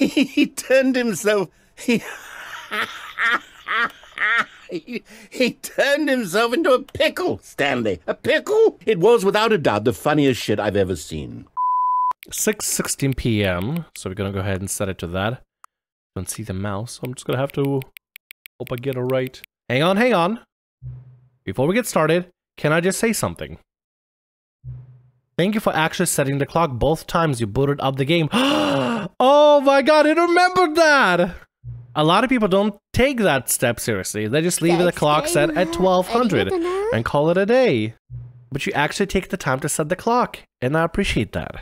He turned himself... He turned himself into a pickle, Stanley. A pickle? It was, without a doubt, the funniest shit I've ever seen. 6:16 p.m. So we're gonna go ahead and set it to that. Don't see the mouse, so I'm just gonna have to hope I get it right. Hang on, hang on. Before we get started, can I just say something? Thank you for actually setting the clock both times you booted up the game. Oh my god, I remembered that! A lot of people don't take that step seriously. They just leave the clock set at 1200 and call it a day. But you actually take the time to set the clock, and I appreciate that.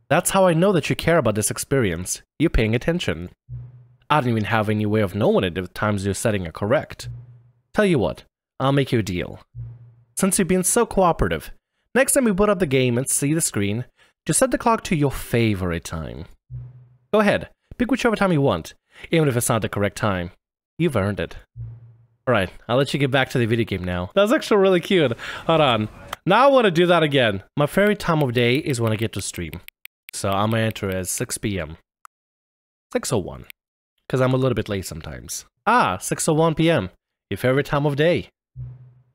That's how I know that you care about this experience. You're paying attention. I don't even have any way of knowing it if the times you're setting are correct. Tell you what, I'll make you a deal. Since you've been so cooperative, next time you boot up the game and see the screen, just set the clock to your favorite time. Go ahead, pick whichever time you want. Even if it's not the correct time, you've earned it. Alright, I'll let you get back to the video game now. That's actually really cute. Hold on. Now I want to do that again. My favorite time of day is when I get to stream. So I'm gonna enter as 6 p.m. 6:01. Because I'm a little bit late sometimes. Ah, 6:01 p.m. Your favorite time of day.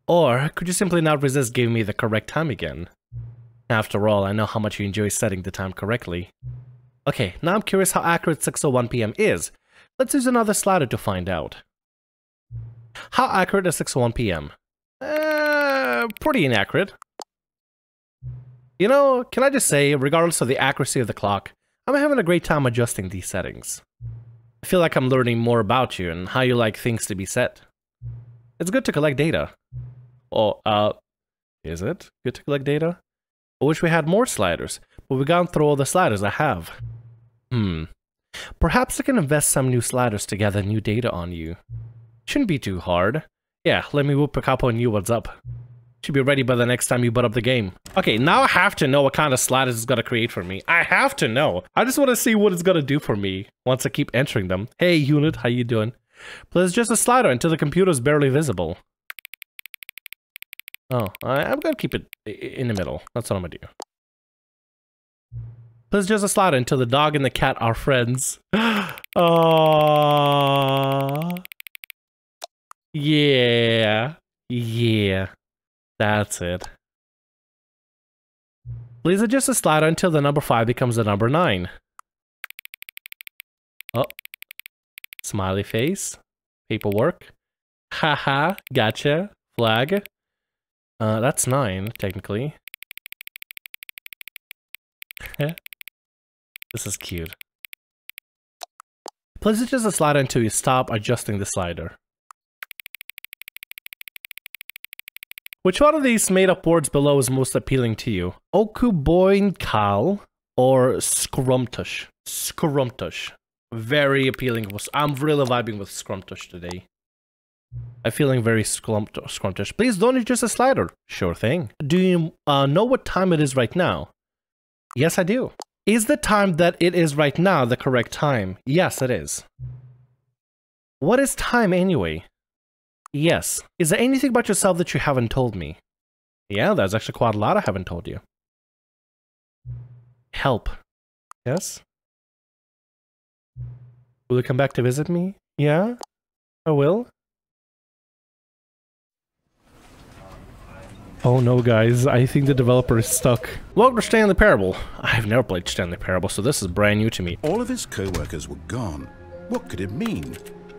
Or could you simply not resist giving me the correct time again? After all, I know how much you enjoy setting the time correctly. Okay, now I'm curious how accurate 6:01 p.m. is. Let's use another slider to find out. How accurate is 6:01 p.m.? Pretty inaccurate. You know, can I just say, regardless of the accuracy of the clock, I'm having a great time adjusting these settings. I feel like I'm learning more about you and how you like things to be set. It's good to collect data. Oh, is it good to collect data? I wish we had more sliders, but we've gone through all the sliders I have. Perhaps I can invest some new sliders to gather new data on you. Shouldn't be too hard. Yeah, let me whoop a couple new ones up. Should be ready by the next time you boot up the game. Okay, now I have to know what kind of sliders it's gonna create for me. I have to know. I just want to see what it's gonna do for me once I keep entering them. Hey unit, how you doing? But it's just a slider until the computer is barely visible. Oh, I'm gonna keep it in the middle. That's what I'm gonna do. It's just a slider until the dog and the cat are friends. Oh, yeah, yeah, that's it. Please adjust the slider until the number 5 becomes the number 9. Oh, smiley face, paperwork. Haha, gotcha. Flag. That's 9 technically. This is cute. Please adjust the slider until you stop adjusting the slider. Which one of these made-up words below is most appealing to you? Okuboinkal or Scrumptious? Scrumptious. Very appealing. I'm really vibing with Scrumptious today. I'm feeling very scrumptious. Please don't adjust the slider. Sure thing. Do you know what time it is right now? Yes, I do. Is the time that it is right now the correct time? Yes, it is. What is time anyway? Yes. Is there anything about yourself that you haven't told me? Yeah, there's actually quite a lot I haven't told you. Help. Yes? Will you come back to visit me? Yeah? I will? Oh no guys, I think the developer is stuck. Welcome to Stanley Parable. I've never played Stanley Parable, so this is brand new to me. All of his co-workers were gone. What could it mean?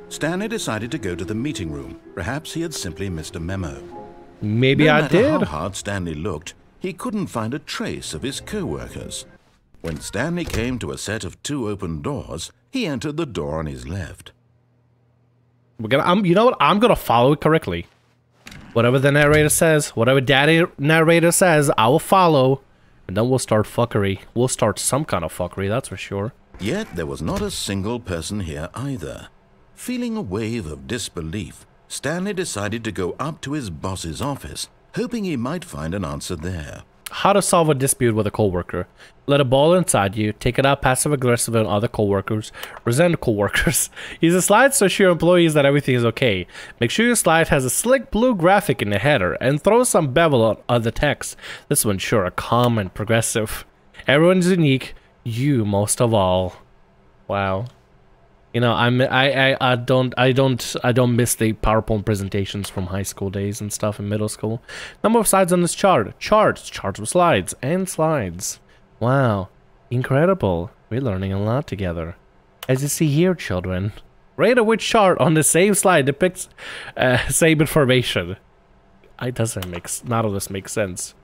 Stanley decided to go to the meeting room. Perhaps he had simply missed a memo. Maybe I did. No matter how hard Stanley looked, he couldn't find a trace of his co-workers. When Stanley came to a set of 2 open doors, he entered the door on his left. You know what? I'm gonna follow it correctly. Whatever the narrator says, whatever daddy narrator says, I will follow. And then we'll start fuckery. We'll start some kind of fuckery, that's for sure. Yet there was not a single person here either. Feeling a wave of disbelief, Stanley decided to go up to his boss's office, hoping he might find an answer there. How to solve a dispute with a coworker. Let it boil inside you, take it out passive-aggressive on other coworkers, resent coworkers. Use a slide to assure employees that everything is okay. Make sure your slide has a slick blue graphic in the header, and throw some bevel on the text. This will ensure a calm and progressive. Everyone's unique, you most of all. Wow. You know, I don't miss the PowerPoint presentations from high school days and stuff in middle school. Number of slides on this chart. Charts with slides and slides. Wow. Incredible. We're learning a lot together. As you see here, children, rate of which chart on the same slide depicts same information. None of this makes sense.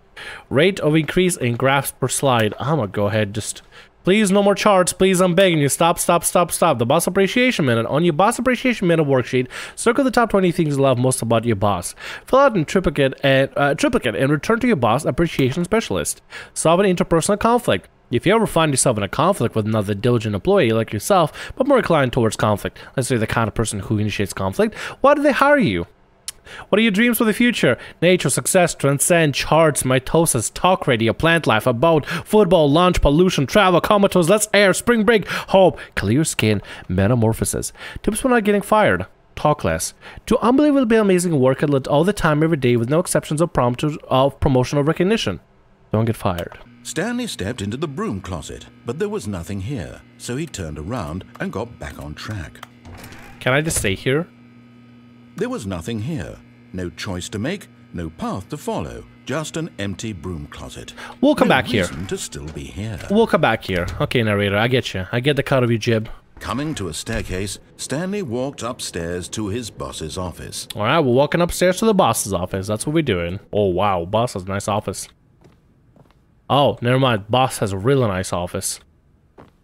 Rate of increase in graphs per slide. I'm gonna go ahead, just please, no more charts, please, I'm begging you. Stop. The boss appreciation minute. On your boss appreciation minute worksheet, circle the top 20 things you love most about your boss. Fill out in triplicate and return to your boss appreciation specialist. Solve an interpersonal conflict. If you ever find yourself in a conflict with another diligent employee like yourself, but more inclined towards conflict, let's say the kind of person who initiates conflict, why do they hire you? What are your dreams for the future? Nature, success, transcend, charts, mitosis, talk radio, plant life, a boat, football, lunch, pollution, travel, comatose, let's air, spring break, hope, clear skin, metamorphosis. Tips for not getting fired. Talk less. Do unbelievably amazing work all the time, every day, with no exceptions of promotional recognition. Don't get fired. Stanley stepped into the broom closet, but there was nothing here, so he turned around and got back on track. Can I just stay here? There was nothing here. No choice to make, no path to follow, just an empty broom closet. We'll come back here. No reason to still be here. We'll come back here. Okay, narrator, I get you. I get the cut of your jib. Coming to a staircase, Stanley walked upstairs to his boss's office. Alright, we're walking upstairs to the boss's office. That's what we're doing. Oh, wow. Boss has a nice office. Oh, never mind. Boss has a really nice office.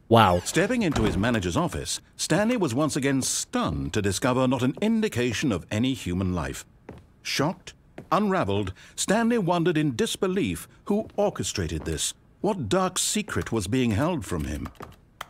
Wow. Stepping into his manager's office, Stanley was once again stunned to discover not an indication of any human life. Shocked, unraveled, Stanley wondered in disbelief who orchestrated this. What dark secret was being held from him?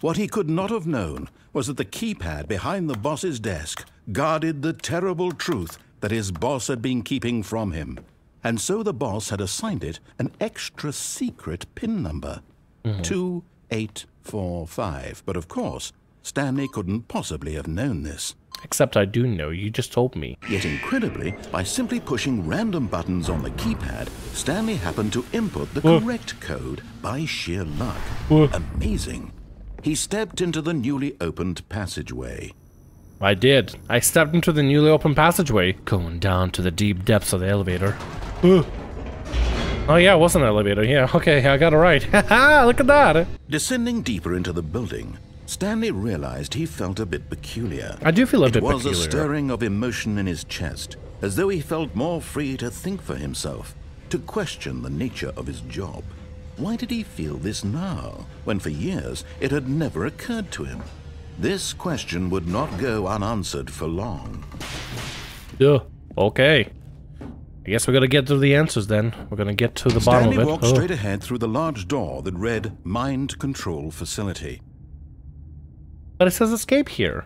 What he could not have known was that the keypad behind the boss's desk guarded the terrible truth that his boss had been keeping from him. And so the boss had assigned it an extra secret PIN number. 2845. But of course, Stanley couldn't possibly have known this. Except I do know, you just told me. Yet incredibly, by simply pushing random buttons on the keypad, Stanley happened to input the correct code by sheer luck. Amazing. He stepped into the newly opened passageway. I did. I stepped into the newly opened passageway, going down to the deep depths of the elevator. Oh yeah, it was an elevator. Yeah, okay, I got it right. Haha, look at that. Descending deeper into the building, Stanley realized he felt a bit peculiar. I do feel a bit peculiar. It was a stirring of emotion in his chest, as though he felt more free to think for himself, to question the nature of his job. Why did he feel this now, when for years it had never occurred to him? This question would not go unanswered for long. Yeah, okay. I guess we're gonna get to the answers then. We're gonna get to the bottom of it. Stanley walked straight ahead through the large door that read Mind Control Facility. But it says escape here.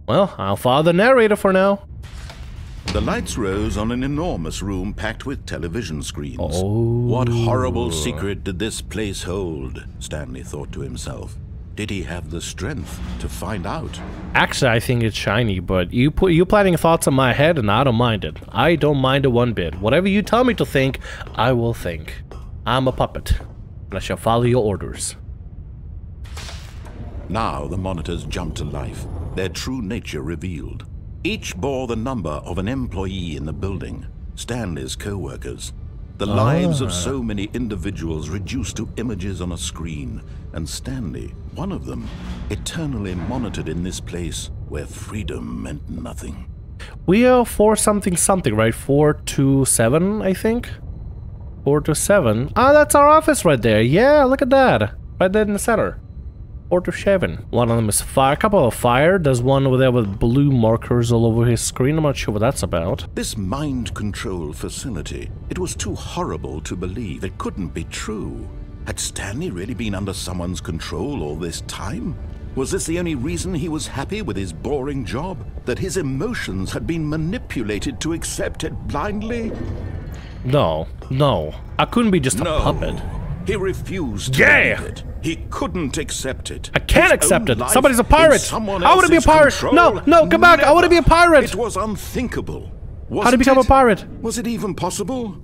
Well, I'll follow the narrator for now. The lights rose on an enormous room packed with television screens. Oh. What horrible secret did this place hold? Stanley thought to himself. Did he have the strength to find out? Actually, I think it's shiny, but you planting thoughts in my head, and I don't mind it. I don't mind it one bit. Whatever you tell me to think, I will think. I'm a puppet, and I shall follow your orders. Now the monitors jumped to life, their true nature revealed. Each bore the number of an employee in the building, Stanley's co-workers. The lives of so many individuals reduced to images on a screen, and Stanley, one of them, eternally monitored in this place where freedom meant nothing. We are 4 something something, right? 427, I think? 427. Ah, that's our office right there. Yeah, look at that. Right there in the center. 427. One of them is fire. A couple of fire. There's one over there with blue markers all over his screen. I'm not sure what that's about. This mind control facility, it was too horrible to believe. It couldn't be true. Had Stanley really been under someone's control all this time? Was this the only reason he was happy with his boring job? That his emotions had been manipulated to accept it blindly? No. I couldn't be just a puppet. He refused to believe it. He couldn't accept it. I can't accept it. Somebody's a pirate. I want to be a pirate. Control. No, come back. I want to be a pirate. It was unthinkable. How did he become a pirate? Was it even possible?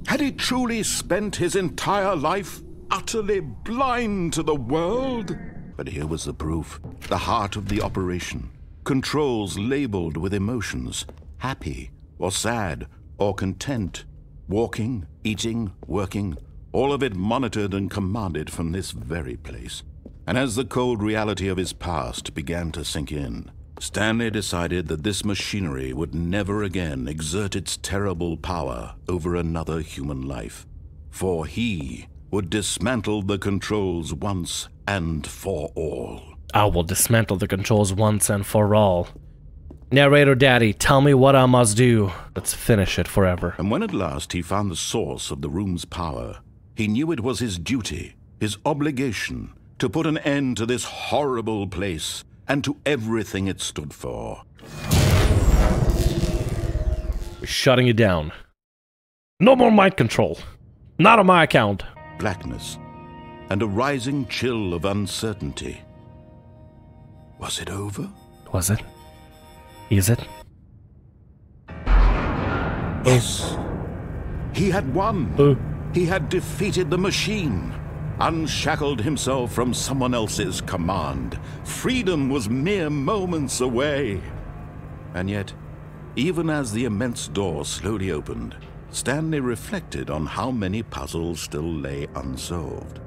Had he truly spent his entire life utterly blind to the world? But here was the proof, the heart of the operation. Controls labeled with emotions, happy or sad or content, walking, eating, working, all of it monitored and commanded from this very place. And as the cold reality of his past began to sink in, Stanley decided that this machinery would never again exert its terrible power over another human life. For he would dismantle the controls once and for all. I will dismantle the controls once and for all. Narrator Daddy, tell me what I must do. Let's finish it forever. And when at last he found the source of the room's power, he knew it was his duty, his obligation, to put an end to this horrible place and to everything it stood for. We're shutting it down. No more mind control. Not on my account. Blackness and a rising chill of uncertainty. Was it over? Was it? Is it? Yes. He had won. He had defeated the machine. Unshackled himself from someone else's command. Freedom was mere moments away. And yet, even as the immense door slowly opened, Stanley reflected on how many puzzles still lay unsolved.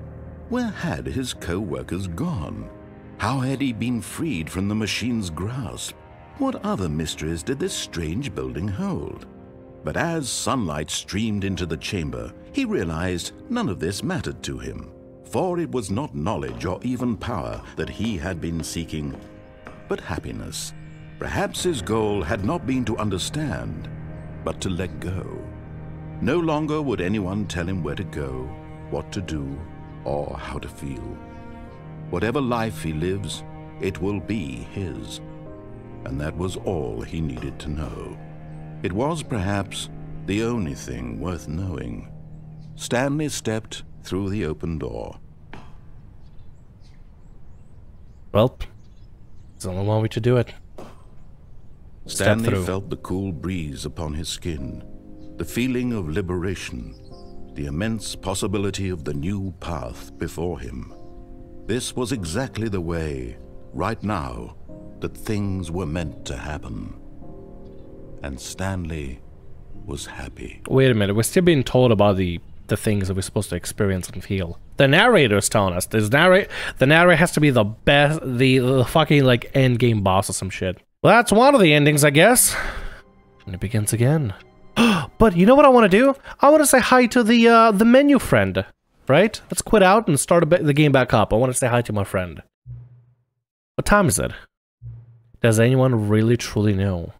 Where had his co-workers gone? How had he been freed from the machine's grasp? What other mysteries did this strange building hold? But as sunlight streamed into the chamber, he realized none of this mattered to him. For it was not knowledge or even power that he had been seeking, but happiness. Perhaps his goal had not been to understand, but to let go. No longer would anyone tell him where to go, what to do, or how to feel. Whatever life he lives, it will be his. And that was all he needed to know. It was perhaps the only thing worth knowing. Stanley stepped through the open door. Well, there's only one way to do it. Stanley felt the cool breeze upon his skin, the feeling of liberation, the immense possibility of the new path before him. This was exactly the way, right now, that things were meant to happen. And Stanley was happy. Wait a minute, we're still being told about the things that we're supposed to experience and feel. The narrator's telling us this. The narrator has to be the best, the fucking like end game boss or some shit. Well, that's one of the endings, I guess. And it begins again. But you know what I want to do? I want to say hi to the menu friend, right? Let's quit out and start the game back up. I want to say hi to my friend. What time is it? Does anyone really truly know?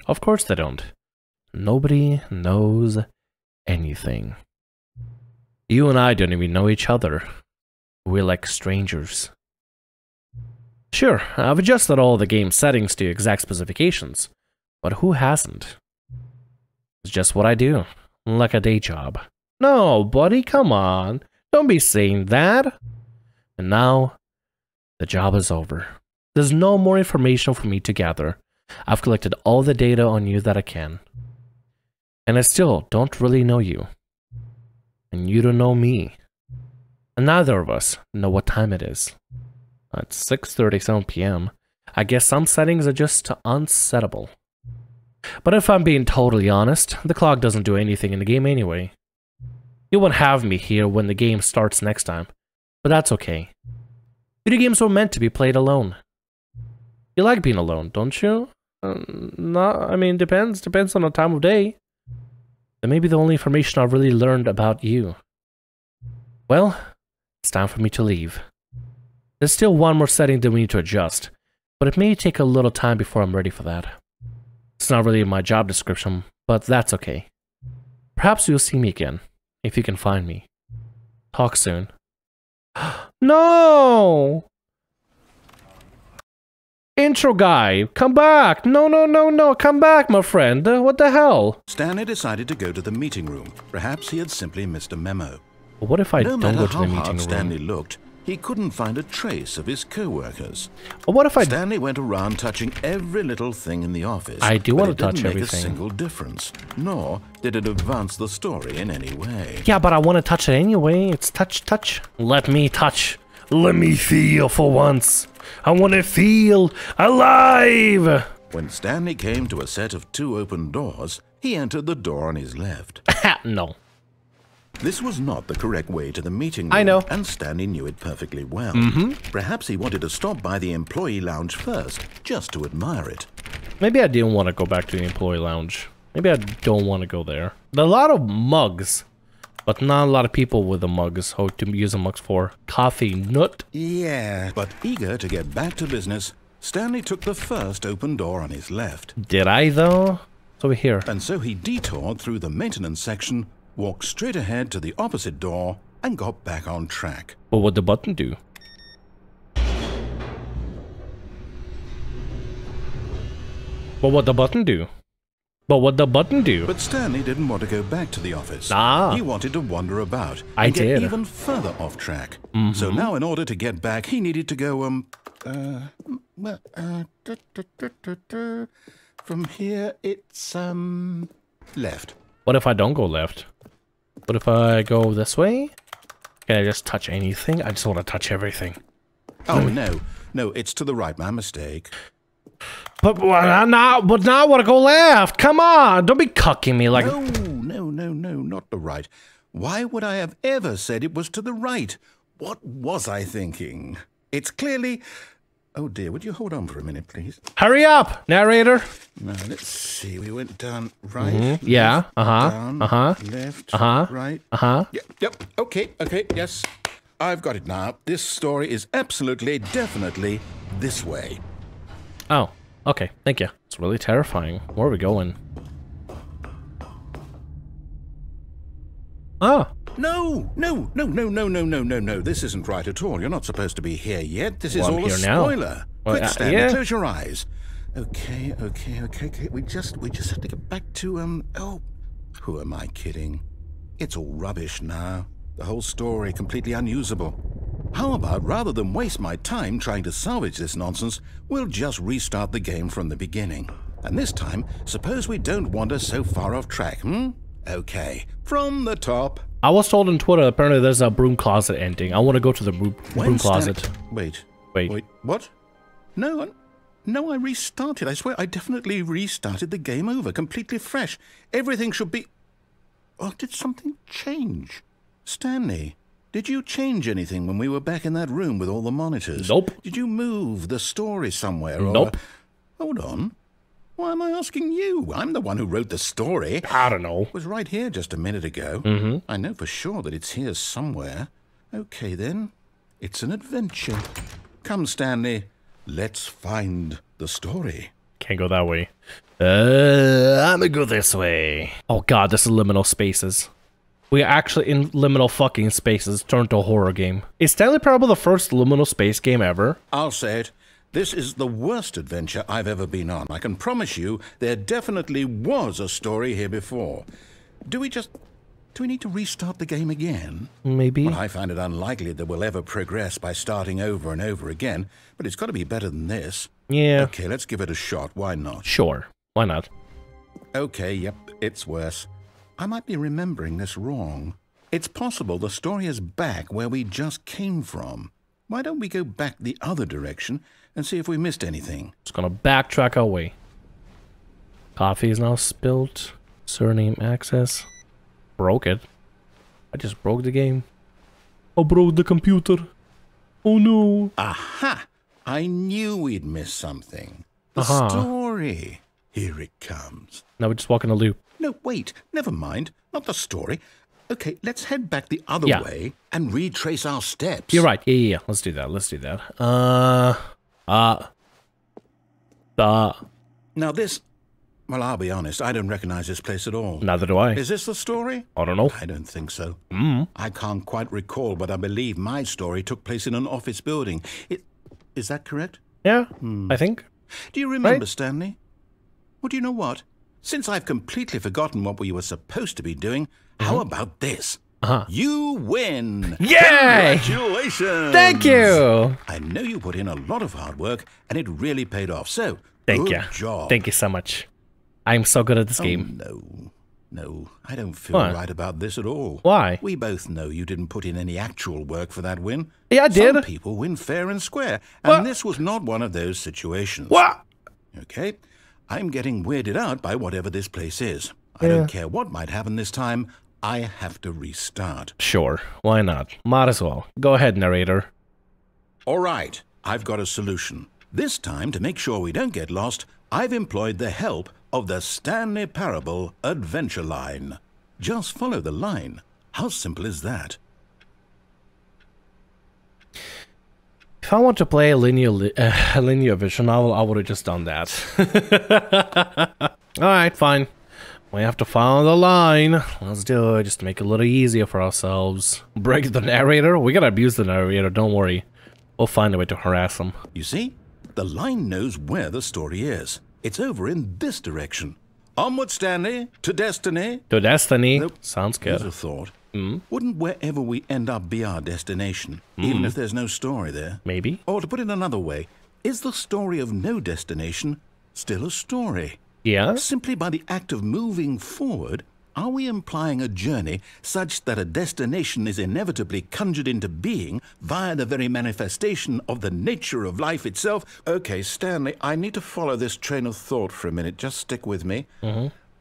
Of course they don't. Nobody knows anything. You and I don't even know each other. We're like strangers. Sure, I've adjusted all the game settings to exact specifications, but who hasn't? It's just what I do, like a day job. No, buddy, come on. Don't be saying that. And now, the job is over. There's no more information for me to gather. I've collected all the data on you that I can. And I still don't really know you. And you don't know me. And neither of us know what time it is. It's 6:37 p.m. I guess some settings are just unsettable. But if I'm being totally honest, the clock doesn't do anything in the game anyway. You won't have me here when the game starts next time, but that's okay. Video games were meant to be played alone. You like being alone, don't you? No, I mean, depends on the time of day. That may be the only information I've really learned about you. Well, it's time for me to leave. There's still one more setting that we need to adjust, but it may take a little time before I'm ready for that. It's not really in my job description, but that's okay. Perhaps you'll see me again, if you can find me. Talk soon. No! Intro guy, come back! No, come back, my friend. What the hell? Stanley decided to go to the meeting room. Perhaps he had simply missed a memo. What if I don't go to the meeting room? No matter how hard Stanley looked, he couldn't find a trace of his co-workers. What if Stanley went around touching every little thing in the office. I do want to touch everything. It didn't make a single difference, nor did it advance the story in any way. Yeah, but I want to touch it anyway. It's touch. Let me touch Let me feel for once. I want to feel alive. When Stanley came to a set of 2 open doors, he entered the door on his left. No. This was not the correct way to the meeting room. I know. And Stanley knew it perfectly well. Perhaps he wanted to stop by the employee lounge first, just to admire it. Maybe I didn't want to go back to the employee lounge. Maybe I don't want to go there. There are a lot of mugs, but not a lot of people with the mugs. How to use the mugs for? Coffee nut? Yeah. But eager to get back to business, Stanley took the first open door on his left. Did I though? It's over here. And so he detoured through the maintenance section, walked straight ahead to the opposite door, and got back on track. But what the button do? But what the button do? But what the button do? But Stanley didn't want to go back to the office. Ah. He wanted to wander about I and get did. even further off track. So now in order to get back, he needed to go, from here, it's, left. What if I don't go left? What if I go this way? Can I just touch anything? I just want to touch everything. Oh, no, it's to the right, my mistake. But now I want to go left. Come on, don't be cucking me like. No, not the right. Why would I have ever said it was to the right? What was I thinking? It's clearly... Oh dear, would you hold on for a minute, please? Hurry up, narrator. Now, let's see. We went down right. Yeah, down, left, right. Yep, okay, yes. I've got it now. This story is absolutely, definitely this way. Oh, okay, thank you. It's really terrifying. Where are we going? Ah. No. This isn't right at all. You're not supposed to be here yet. This is Well, I'm all a here now. spoiler. Well, Quick, Stanley, yeah. close your eyes. Okay. We just have to get back to, oh, who am I kidding? It's all rubbish now. The whole story completely unusable. How about, rather than waste my time trying to salvage this nonsense, we'll just restart the game from the beginning. And this time, suppose we don't wander so far off track, Okay, from the top. I was told on Twitter apparently there's a broom closet ending. I want to go to the broom closet. Wait, what? No, I restarted. I swear I definitely restarted the game over, completely fresh. Everything should be... Oh, did something change? Stanley, did you change anything when we were back in that room with all the monitors? Nope. Did you move the story somewhere? Or... Nope. Hold on. Why am I asking you? I'm the one who wrote the story. I don't know. It was right here just a minute ago. I know for sure that it's here somewhere. Okay, then. It's an adventure. Come, Stanley. Let's find the story. Can't go that way. I'm gonna go this way. Oh god, this is liminal spaces. We are actually in liminal fucking spaces turned to a horror game. Is Stanley Parable the first liminal space game ever? I'll say it. This is the worst adventure I've ever been on. I can promise you there definitely was a story here before. Do we need to restart the game again? Maybe. Well, I find it unlikely that we'll ever progress by starting over and over again, but it's got to be better than this. Yeah. Okay, let's give it a shot. Why not? Sure. Why not? Okay, yep, it's worse. I might be remembering this wrong. It's possible the story is back where we just came from. Why don't we go back the other direction and see if we missed anything? Just gonna backtrack our way. Coffee is now spilled. Surname access. Broke it. I just broke the game. I broke the computer. Oh no. Aha! I knew we'd missed something. The story. Here it comes. Now we just walk in a loop. No, wait. Never mind. Not the story. Okay, let's head back the other way and retrace our steps. You're right. Yeah. Let's do that. Let's do that. Now this... Well, I'll be honest. I don't recognize this place at all. Neither do I. Is this the story? I don't know. I don't think so. I can't quite recall, but I believe my story took place in an office building. Is that correct? Yeah, I think. Do you remember, Stanley? Well, do you know what? Since I've completely forgotten what we were supposed to be doing, how about this? You win! Yay! Congratulations! Thank you! I know you put in a lot of hard work, and it really paid off, so Thank good you. job. Thank you so much. I'm so good at this game. No. No, I don't feel right about this at all. Why? We both know you didn't put in any actual work for that win. Yeah, I did. Some people win fair and square, and this was not one of those situations. What? Okay, I'm getting weirded out by whatever this place is. I don't care what might happen this time. I have to restart. Sure, why not? Might as well. Go ahead, narrator. All right, I've got a solution. This time, to make sure we don't get lost, I've employed the help of the Stanley Parable adventure line. Just follow the line. How simple is that? If I want to play a linear visual novel, I would have just done that. Alright, fine. We have to follow the line. Let's do it, just to make it a little easier for ourselves. Break the narrator? We gotta abuse the narrator, don't worry. We'll find a way to harass him. You see? The line knows where the story is. It's over in this direction. Onward, Stanley, to destiny. To destiny? Nope. Sounds good. Here's a thought. Wouldn't wherever we end up be our destination, even if there's no story there? Maybe. Or to put it another way, is the story of no destination still a story? Yeah? Simply by the act of moving forward, are we implying a journey such that a destination is inevitably conjured into being via the very manifestation of the nature of life itself? Okay, Stanley, I need to follow this train of thought for a minute. Just stick with me.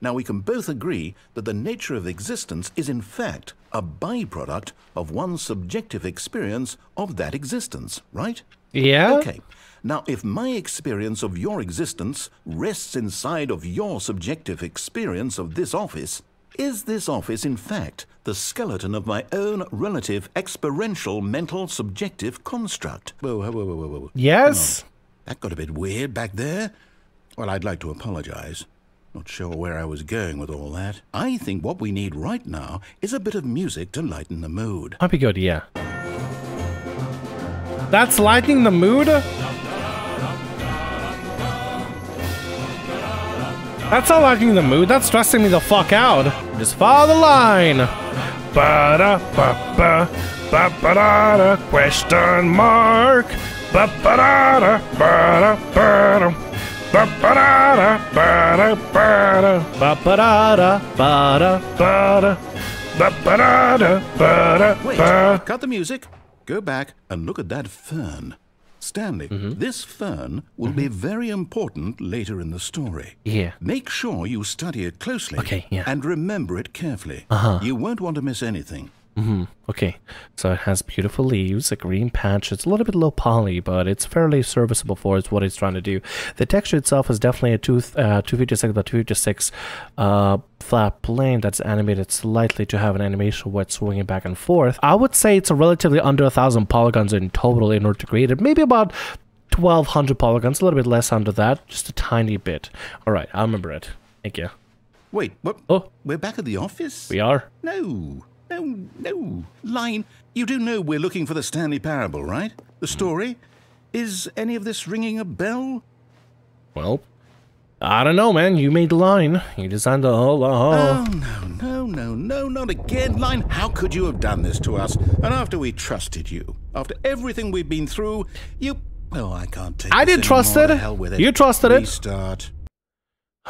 Now, we can both agree that the nature of existence is in fact a byproduct of one's subjective experience of that existence, right? Yeah? Okay. Now, if my experience of your existence rests inside of your subjective experience of this office, is this office, in fact, the skeleton of my own relative experiential mental subjective construct? Whoa. Yes? That got a bit weird back there. Well, I'd like to apologize. Not sure where I was going with all that. I think what we need right now is a bit of music to lighten the mood. Might be good, yeah. That's lightening the mood? That's not lightening the mood, that's stressing me the fuck out. Just follow the line. Ba-da-ba-ba, ba-ba-da-da, question mark. Ba-ba-da-da, ba-da-ba-da, ba-ba-da-da, ba-da-ba-da, ba-ba-da-da, ba-da-ba-da, ba-ba-da-da, ba-da-ba. Wait, cut the music. Go back and look at that fern. Stanley, this fern will be very important later in the story. Yeah. Make sure you study it closely. Okay, yeah. And remember it carefully. You won't want to miss anything. Okay, so it has beautiful leaves, a green patch. It's a little bit low poly, but it's fairly serviceable for what it's trying to do. The texture itself is definitely a 256 by 256 flat plane that's animated slightly to have an animation where it's swinging back and forth. I would say it's a relatively under 1,000 polygons in total in order to create it. Maybe about 1,200 polygons, a little bit less under that, just a tiny bit. All right, I remember it. Thank you. Wait, what? Oh, We're back at the office? we are. No. Line, you do know we're looking for the Stanley Parable, right? The story? Is any of this ringing a bell? Well, I don't know, man. You made the line. You designed the whole... Oh, no, not again, Line. How could you have done this to us? And after we trusted you, after everything we've been through, you... Oh, I can't take I this didn't trust anymore. it. To hell with it. You trusted it. Restart.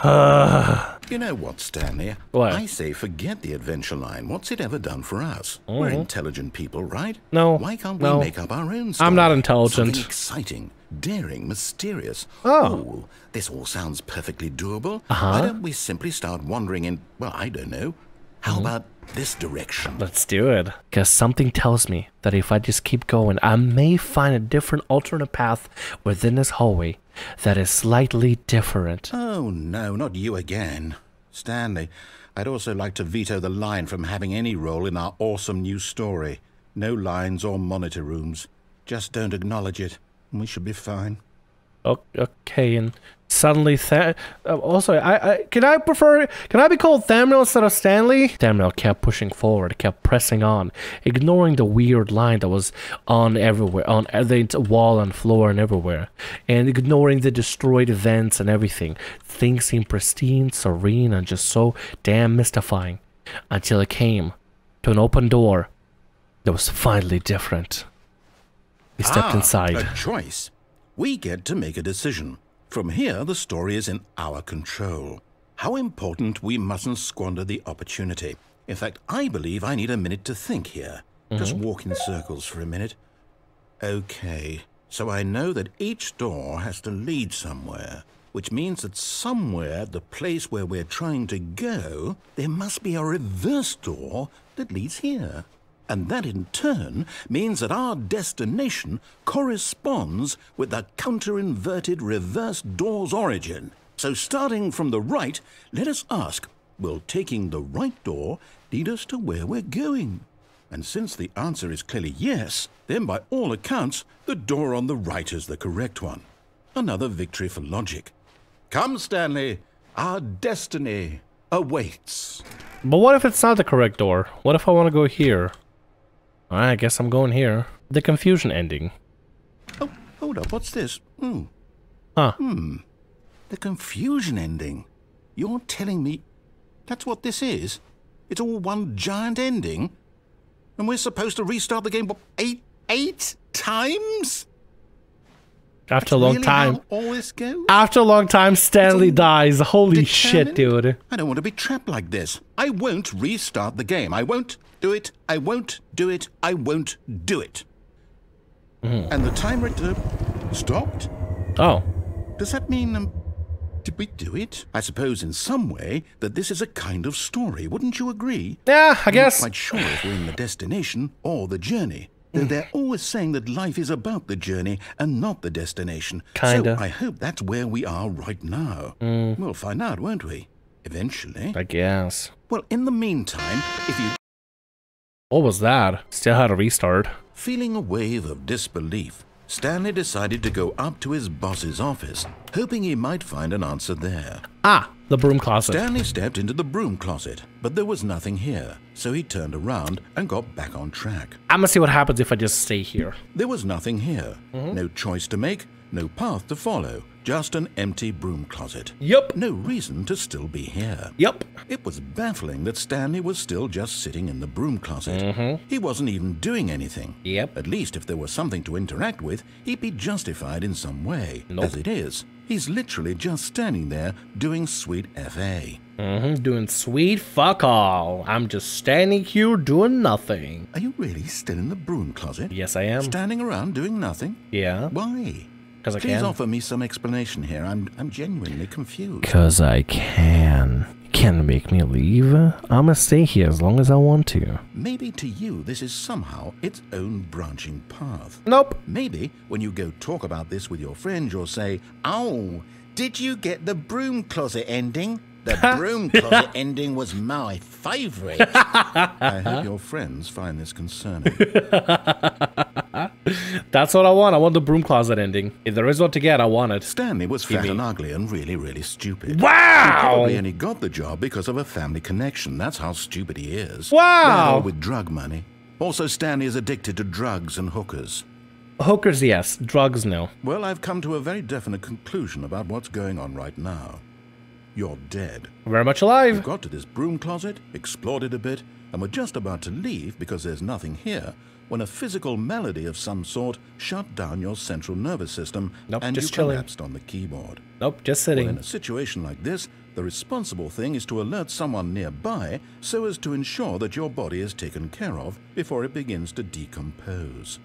You know what, Stanley? What? I say forget the adventure line. What's it ever done for us? We're intelligent people, right? No. Why can't we make up our own story? I'm not intelligent. Something exciting, daring, mysterious. Oh. This all sounds perfectly doable. Why don't we simply start wandering in, well, I don't know. How about this direction? Let's do it. Because something tells me that if I just keep going, I may find a different alternate path within this hallway that is slightly different. Oh, no, not you again. Stanley, I'd also like to veto the line from having any role in our awesome new story. No lines or monitor rooms. Just don't acknowledge it, and we should be fine. Okay, and suddenly also, can I be called Thamriyell instead of Stanley? Thamriyell kept pushing forward, kept pressing on, ignoring the weird line that was on everywhere, on the wall and floor and everywhere, and ignoring the destroyed vents and everything. Things seemed pristine, serene, and just so damn mystifying, until it came to an open door that was finally different. We stepped inside. A choice. We get to make a decision. From here, the story is in our control. how important we mustn't squander the opportunity. In fact, I believe I need a minute to think here. Just walk in circles for a minute. Okay, so I know that each door has to lead somewhere, which means that somewhere at the place where we're trying to go, there must be a reverse door that leads here. And that in turn means that our destination corresponds with the counter-inverted reverse door's origin. So starting from the right, let us ask, will taking the right door lead us to where we're going? And since the answer is clearly yes, then by all accounts, the door on the right is the correct one. Another victory for logic. Come, Stanley, our destiny awaits. But what if it's not the correct door? What if I want to go here? Alright, I guess I'm going here. The confusion ending. Oh, hold up, what's this? Huh. The confusion ending. You're telling me that's what this is? It's all one giant ending? And we're supposed to restart the game, what, eight times? After a long time. How all this goes? After a long time, Stanley dies. Holy shit, dude. I don't want to be trapped like this. I won't restart the game. I won't do it. I won't do it. I won't do it. And the timer stopped? Oh. Does that mean, did we do it? I suppose in some way that this is a kind of story. Wouldn't you agree? Yeah, I guess. I'm not quite sure if we're in the destination or the journey. Though they're always saying that life is about the journey and not the destination. Kinda. So I hope that's where we are right now. We'll find out, won't we? Eventually. I guess. Well, in the meantime, if you... What was that? Still had a restart. Feeling a wave of disbelief, Stanley decided to go up to his boss's office, hoping he might find an answer there. Ah, the broom closet. Stanley stepped into the broom closet, but there was nothing here, so he turned around and got back on track. I'm gonna see what happens if I just stay here. There was nothing here. No choice to make, no path to follow, just an empty broom closet. Yup. No reason to still be here. Yup. It was baffling that Stanley was still just sitting in the broom closet. He wasn't even doing anything. Yep. At least if there was something to interact with, he'd be justified in some way. Nope. As it is, he's literally just standing there doing sweet FA. Doing sweet fuck all. I'm just standing here doing nothing. Are you really still in the broom closet? Yes, I am. Standing around doing nothing? Yeah. Why? Because I Please can. offer me some explanation here. I'm genuinely confused. Because I can. You can't make me leave. I'm gonna stay here as long as I want to. Maybe to you this is somehow its own branching path. Nope. Maybe when you go talk about this with your friends, you'll say, "Oh, did you get the broom closet ending? The broom closet ending was my favorite." I hope your friends find this concerning. That's what I want. I want the broom closet ending. If there is one to get, I want it. Stanley was fat and ugly and really, really stupid. Wow! He probably only got the job because of a family connection. That's how stupid he is. Wow! That or with drug money. Also, Stanley is addicted to drugs and hookers. Hookers, yes. Drugs, no. Well, I've come to a very definite conclusion about what's going on right now. You're dead. Very much alive. You got to this broom closet, explored it a bit, and were just about to leave because there's nothing here, when a physical malady of some sort shut down your central nervous system and you collapsed on the keyboard. Nope, just sitting. Well, in a situation like this, the responsible thing is to alert someone nearby so as to ensure that your body is taken care of before it begins to decompose.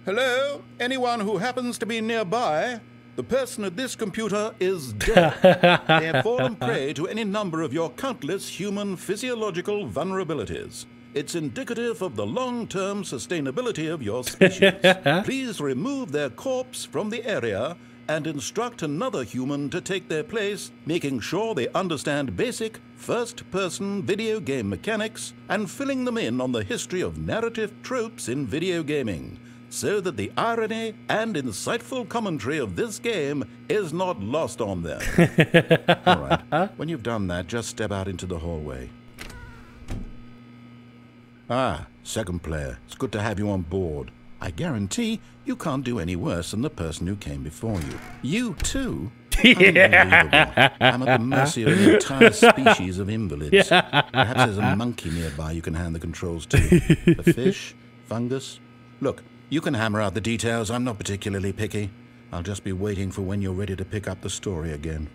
Hello? Anyone who happens to be nearby? The person at this computer is dead. They have fallen prey to any number of your countless human physiological vulnerabilities. It's indicative of the long-term sustainability of your species. Please remove their corpse from the area and instruct another human to take their place, making sure they understand basic first-person video game mechanics and filling them in on the history of narrative tropes in video gaming, so that the irony and insightful commentary of this game is not lost on them. All right, when you've done that, just step out into the hallway. Ah, second player, it's good to have you on board. I guarantee you can't do any worse than the person who came before you. You too? Unbelievable. I'm at the mercy of an entire species of invalids. Perhaps there's a monkey nearby you can hand the controls to. A fish? Fungus? Look, you can hammer out the details. I'm not particularly picky. I'll just be waiting for when you're ready to pick up the story again.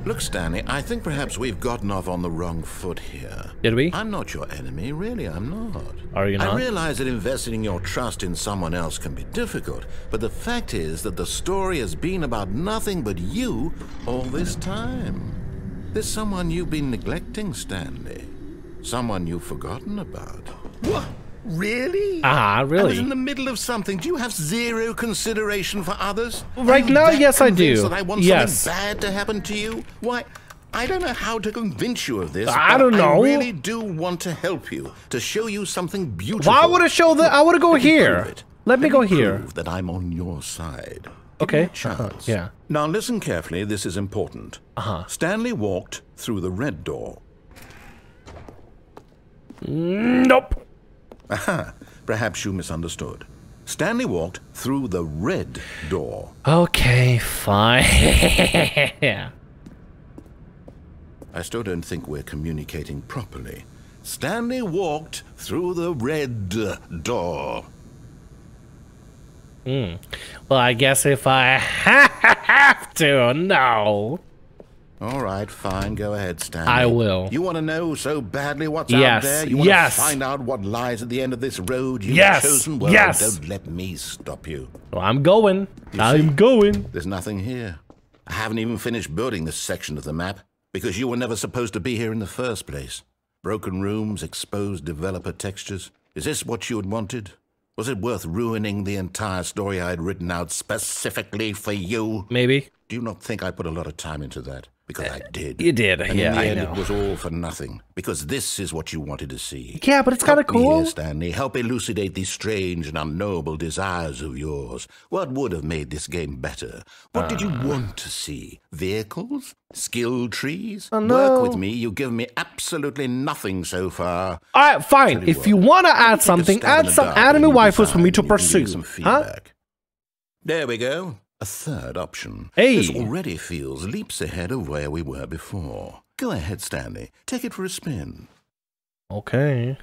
Look, Stanley, I think perhaps we've gotten off on the wrong foot here. Did we? I'm not your enemy, really, I'm not. Are you not? I realize that investing your trust in someone else can be difficult, but the fact is that the story has been about nothing but you all this time. There's someone you've been neglecting, Stanley. Someone you've forgotten about. What? Really? Ah, really? I was in the middle of something. Do you have zero consideration for others? Right now, yes, I do. That I want something bad to happen to you? Why, I don't know how to convince you of this. I don't know. I really do want to help you, to show you something beautiful. Why would I show that? I want to go here. Let me go here. Prove that I'm on your side. Okay. Give me a chance. Yeah. Now listen carefully. This is important. Stanley walked through the red door. Nope. Aha, perhaps you misunderstood. Stanley walked through the red door. Okay, fine. Yeah. I still don't think we're communicating properly. Stanley walked through the red door. Well, I guess if I have to, no. All right, fine. Go ahead, Stanley. I will. You want to know so badly what's out there? You want to find out what lies at the end of this road you've chosen? Well, don't let me stop you. Well, I'm going. I'm going. There's nothing here. I haven't even finished building this section of the map because you were never supposed to be here in the first place. Broken rooms, exposed developer textures. Is this what you had wanted? Was it worth ruining the entire story I had written out specifically for you? Maybe. Do you not think I put a lot of time into that? Because I did. You did, and yeah, in the I end, know. It was all for nothing. Because this is what you wanted to see. Yeah, but it's kind of Help me cool. here, Stanley. Help elucidate these strange and unknowable desires of yours. What would have made this game better? What did you want to see? Vehicles? Skill trees? Oh, no. Work with me. You've given me absolutely nothing so far. All right, fine. If you want to add something, add some anime waifus for me to pursue. Some feedback. There we go. A third option. Hey. This already feels leaps ahead of where we were before. Go ahead, Stanley. Take it for a spin. Okay.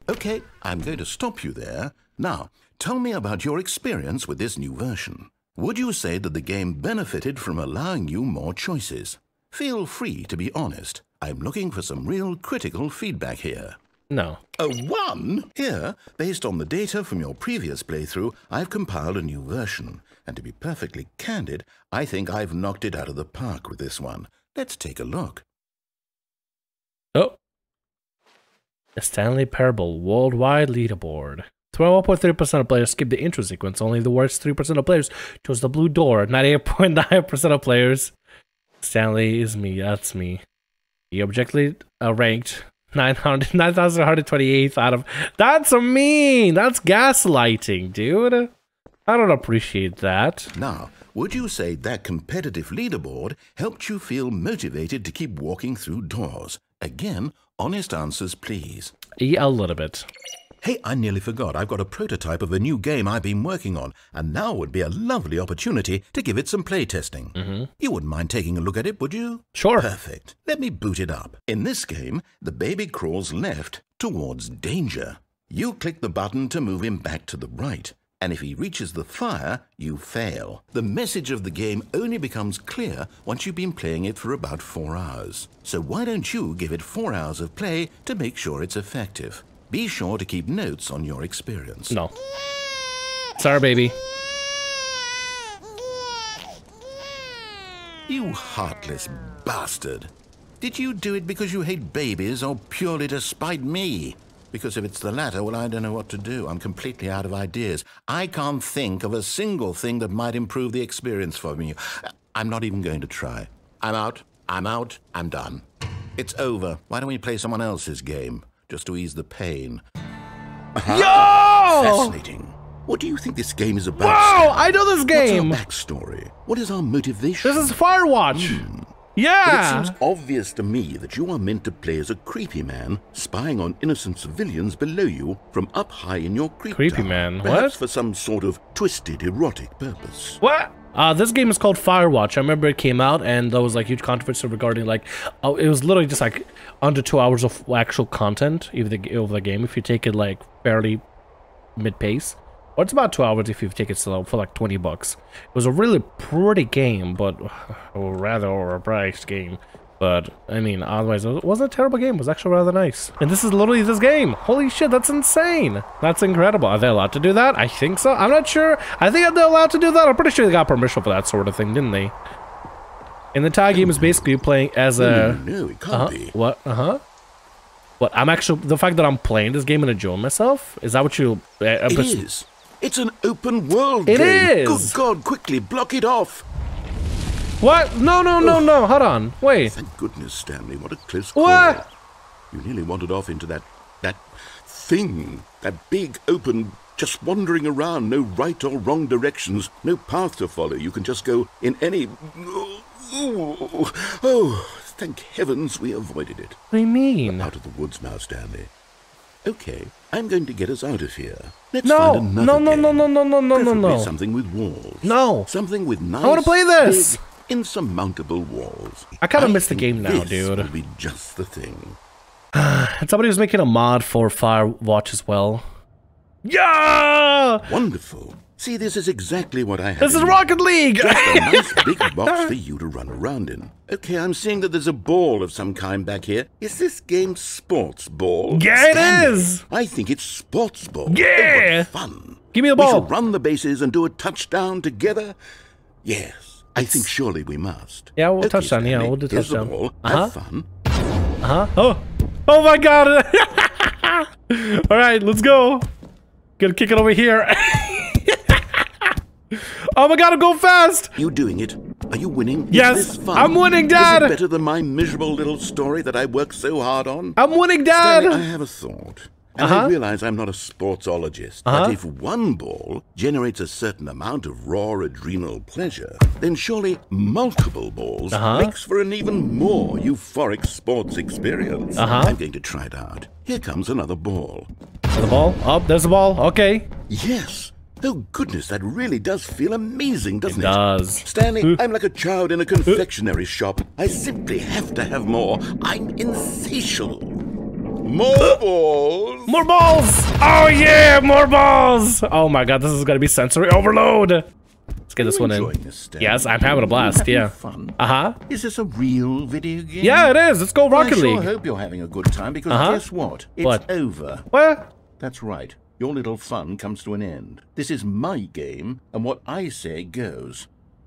Okay, I'm going to stop you there. Now, tell me about your experience with this new version. Would you say that the game benefited from allowing you more choices? Feel free to be honest. I'm looking for some real critical feedback here. No. A 1? Here, based on the data from your previous playthrough, I've compiled a new version. And to be perfectly candid, I think I've knocked it out of the park with this one. Let's take a look. Oh. The Stanley Parable worldwide leaderboard. 12.3% of players skip the intro sequence. Only the worst 3% of players chose the blue door. 98.9% of players. Stanley is me. That's me. He objectively ranked 9,128th out of... That's mean! That's gaslighting, dude. I don't appreciate that. Now, would you say that competitive leaderboard helped you feel motivated to keep walking through doors? Again, honest answers, please. Yeah, a little bit. Hey, I nearly forgot. I've got a prototype of a new game I've been working on, and now would be a lovely opportunity to give it some playtesting. You wouldn't mind taking a look at it, would you? Sure. Perfect. Let me boot it up. In this game, the baby crawls left towards danger. You click the button to move him back to the right, and if he reaches the fire, you fail. The message of the game only becomes clear once you've been playing it for about 4 hours. So why don't you give it 4 hours of play to make sure it's effective? Be sure to keep notes on your experience. No. Sorry, baby. You heartless bastard. Did you do it because you hate babies or purely to spite me? Because if it's the latter, well, I don't know what to do. I'm completely out of ideas. I can't think of a single thing that might improve the experience for me. I'm not even going to try. I'm out. I'm out. I'm done. It's over. Why don't we play someone else's game? Just to ease the pain. Yo! Fascinating. What do you think this game is about? Wow, I know this game. What's our backstory? What is our motivation? This is Firewatch. Yeah. But it seems obvious to me that you are meant to play as a creepy man spying on innocent civilians below you from up high in your creepy tower. Man, Perhaps what? for some sort of twisted erotic purpose. What? This game is called Firewatch. I remember it came out and there was like huge controversy regarding like, oh, it was literally just like under 2 hours of actual content of the game if you take it like fairly mid-pace. Or it's about 2 hours if you take it slow for like 20 bucks. It was a really pretty game, but or rather overpriced game. But I mean, otherwise it wasn't a terrible game. It was actually rather nice. And this is literally this game. Holy shit, that's insane. That's incredible. Are they allowed to do that? I think so. I'm not sure. I think they're allowed to do that. I'm pretty sure they got permission for that sort of thing, didn't they? And the entire game is basically playing as a... No, it can't be. What? What? I'm actually... The fact that I'm playing this game and enjoying myself? Is that what you... It is. It's an open world game. It is. Good God, quickly, block it off. What? No. Hold on. Wait. Thank goodness, Stanley. What a close call. What? You nearly wandered off into that thing. That big, open, just wandering around. No right or wrong directions. No path to follow. You can just go in any... Oh, thank heavens we avoided it. What do you mean? We're out of the woods now, Stanley. Okay, I'm going to get us out of here. Let's No. find another game. No. Preferably something with walls. No. Something with nice, I want to play this. big, insurmountable walls. I kind of miss the think game now, this dude. will be just the thing. And somebody was making a mod for Firewatch as well. Yeah! Wonderful. See, this is exactly what I had. This is in Rocket League! Just a nice big box for you to run around in. Okay, I'm seeing that there's a ball of some kind back here. Is this game sports ball? Yeah, it Stanley, is! I think it's sports ball. Yeah! Oh, what fun. Give me the We ball. shall run the bases and do a touchdown together. Yes, I think surely we must. Yeah, we'll Okay, touchdown. Yeah, Stanley, we'll do here's touchdown. the ball. Uh-huh. Have fun. Oh my god! Alright, let's go. Gonna kick it over here. Oh my god, I'm going fast! You doing it? Are you winning? Yes, Is this fun? I'm winning, Dad! Is it better than my miserable little story that I worked so hard on? I'm winning, Dad! Stanley, I have a thought. And I realize I'm not a sportsologist, but if one ball generates a certain amount of raw adrenal pleasure, then surely multiple balls makes for an even more euphoric sports experience. I'm going to try it out. Here comes another ball. The ball? Oh, there's the ball. Okay. Yes. Oh, goodness, that really does feel amazing, doesn't it? It does. Stanley, I'm like a child in a confectionery shop. I simply have to have more. I'm insatiable. More balls! More balls! Oh yeah, more balls! Oh my god, this is gonna be sensory overload. Let's get this one in. Yes, I'm having a blast, yeah. Fun. Uh-huh. Is this a real video game? Yeah, it is. Let's go Rocket I sure League. hope you're having a good time, because guess what? It's What? over. What? That's right. Your little fun comes to an end. This is my game, and what I say goes.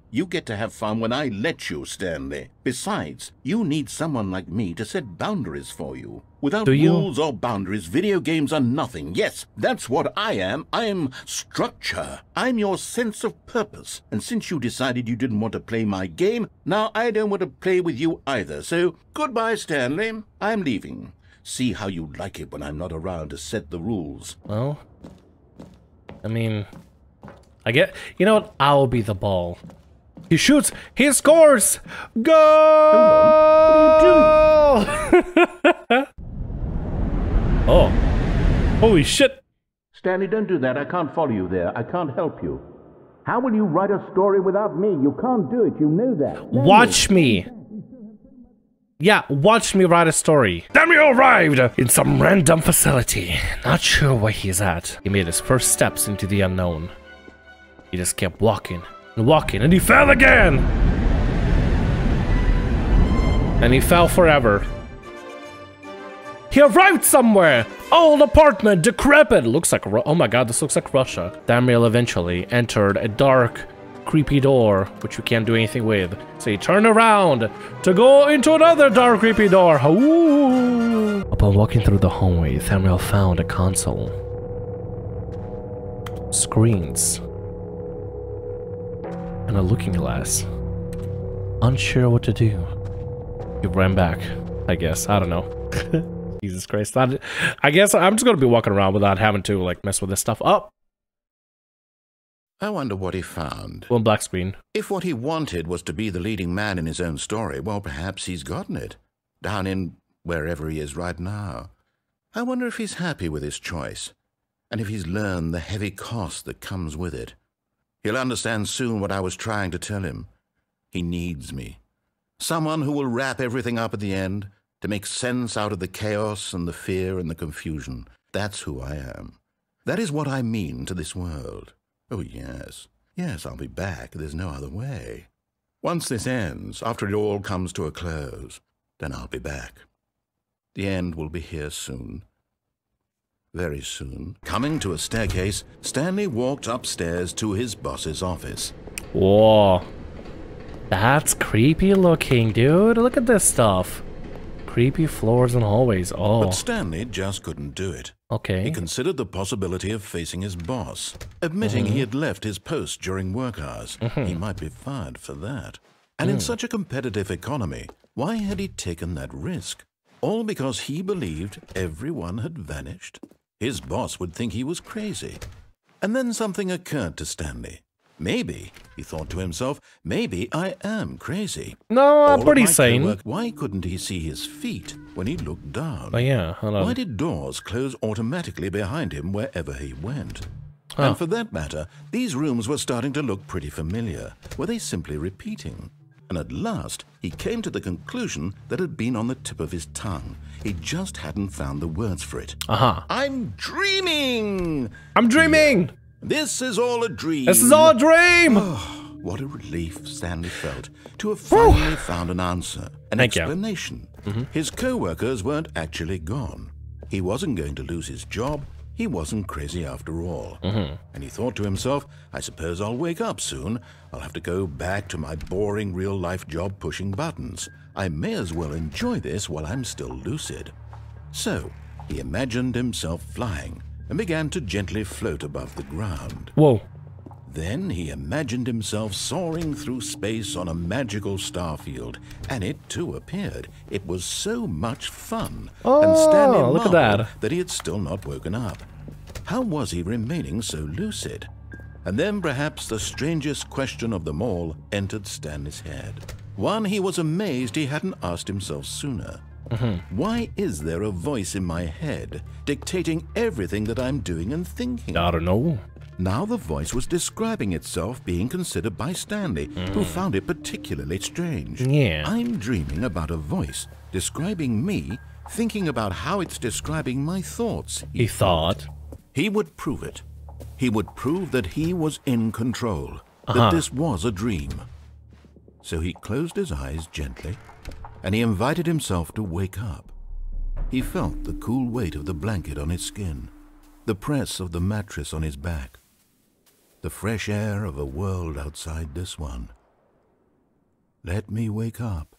You get to have fun when I let you, Stanley. Besides, you need someone like me to set boundaries for you. Without rules or boundaries, video games are nothing. Yes, that's what I am. I'm structure. I'm your sense of purpose. And since you decided you didn't want to play my game, now I don't want to play with you either. So, goodbye, Stanley. I'm leaving. See how you like it when I'm not around to set the rules. Well, I mean, I get... You know what? I'll be the ball. He shoots. He scores. Goal! Oh. Holy shit. Stanley, don't do that. I can't follow you there. I can't help you. How will you write a story without me? You can't do it. You know that. Watch me. Yeah, watch me write a story. Thamriyell arrived in some random facility. Not sure where he's at. He made his first steps into the unknown. He just kept walking and walking, and he fell again. And he fell forever. He arrived somewhere. Old apartment, decrepit. Looks like, oh my god, this looks like Russia. Thamriyell eventually entered a dark, creepy door, which you can't do anything with. So he turned around to go into another dark, creepy door. Ooh. Upon walking through the hallway, Thamriyell found a console. Screens. And a looking glass. Unsure what to do. He ran back, I guess. I don't know. Jesus Christ. I guess I'm just gonna be walking around without having to, like, mess with this stuff up. I wonder what he found. One black screen. If what he wanted was to be the leading man in his own story, well, perhaps he's gotten it. Down in wherever he is right now. I wonder if he's happy with his choice, and if he's learned the heavy cost that comes with it. He'll understand soon what I was trying to tell him. He needs me. Someone who will wrap everything up at the end, to make sense out of the chaos and the fear and the confusion. That's who I am. That is what I mean to this world. Oh, yes. Yes, I'll be back. There's no other way. Once this ends, after it all comes to a close, then I'll be back. The end will be here soon. Very soon. Coming to a staircase, Stanley walked upstairs to his boss's office. Whoa. That's creepy looking, dude. Look at this stuff. Creepy floors and hallways. Oh. But Stanley just couldn't do it. Okay. He considered the possibility of facing his boss, admitting he had left his post during work hours. He might be fired for that. And in such a competitive economy, why had he taken that risk? All because he believed everyone had vanished? His boss would think he was crazy. And then something occurred to Stanley. Maybe, he thought to himself, maybe I am crazy. No, I'm pretty sane. Why couldn't he see his feet when he looked down? Oh yeah, hold on. Why did doors close automatically behind him wherever he went? And for that matter, these rooms were starting to look pretty familiar. Were they simply repeating? And at last, he came to the conclusion that had been on the tip of his tongue. He just hadn't found the words for it. I'm dreaming! I'm dreaming! Yeah. This is all a dream. This is all a dream! Oh, what a relief Stanley felt to have finally found an answer, an explanation. His co-workers weren't actually gone. He wasn't going to lose his job. He wasn't crazy after all. And he thought to himself, I suppose I'll wake up soon. I'll have to go back to my boring real-life job pushing buttons. I may as well enjoy this while I'm still lucid. So, he imagined himself flying and began to gently float above the ground. Whoa. Then he imagined himself soaring through space on a magical star field, and it too appeared. It was so much fun. And Stanley look at that he had still not woken up. How was he remaining so lucid? And then perhaps the strangest question of them all entered Stanley's head. One he was amazed he hadn't asked himself sooner. Why is there a voice in my head dictating everything that I'm doing and thinking? I don't know. Now the voice was describing itself being considered by Stanley, who found it particularly strange. Yeah. I'm dreaming about a voice describing me, thinking about how it's describing my thoughts. He thought. He would prove it. He would prove that he was in control, that this was a dream. So he closed his eyes gently, and he invited himself to wake up. He felt the cool weight of the blanket on his skin, the press of the mattress on his back, the fresh air of a world outside this one. Let me wake up,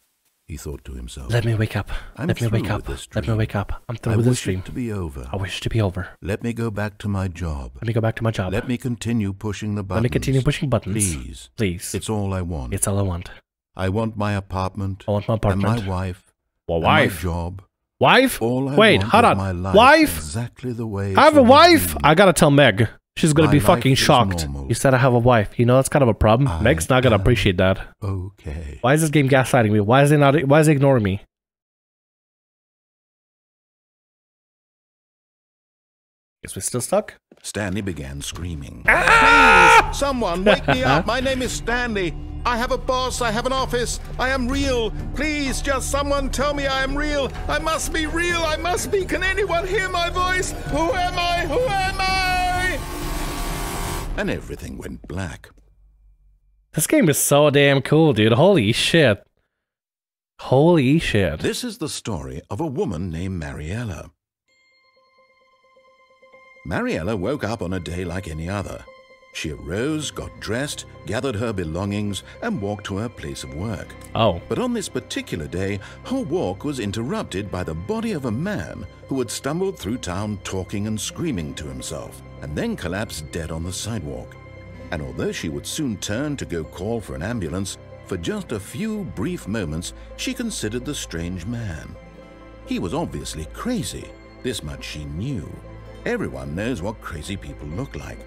he thought to himself. Let me wake up. Let me wake up. Let me wake up. I'm through with this dream. I wish it to be over. I wish it to be over. Let me go back to my job. Let me go back to my job. Let me continue pushing the buttons. Let me continue pushing buttons. Please. Please. It's all I want. It's all I want. I want my apartment. I want my apartment. And my wife. Well, and wife. my job. Wife? All I Wait, want hold is on. my life Wife? Exactly the way I have a wife? dreamed. I gotta tell Meg. She's gonna My be life fucking is shocked. normal. You said I have a wife. You know, that's kind of a problem. Meg's not gonna appreciate that. Okay. Why is this game gaslighting me? Why is it ignoring me? Guess we're still stuck? Stanley began screaming. Ah! Please, someone wake me up. My name is Stanley. I have a boss. I have an office. I am real. Please, just someone tell me I am real. I must be real. I must be. Can anyone hear my voice? Who am I? Who am I? And everything went black. This game is so damn cool, dude. Holy shit. Holy shit. This is the story of a woman named Mariella. Mariella woke up on a day like any other. She arose, got dressed, gathered her belongings, and walked to her place of work. Oh. But on this particular day, her walk was interrupted by the body of a man who had stumbled through town talking and screaming to himself, and then collapsed dead on the sidewalk. And although she would soon turn to go call for an ambulance, for just a few brief moments, she considered the strange man. He was obviously crazy. This much she knew. Everyone knows what crazy people look like.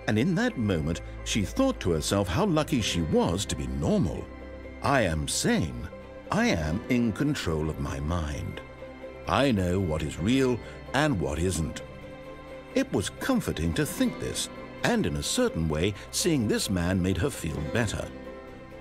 And in that moment, she thought to herself how lucky she was to be normal. I am sane. I am in control of my mind. I know what is real and what isn't. It was comforting to think this, and in a certain way, seeing this man made her feel better.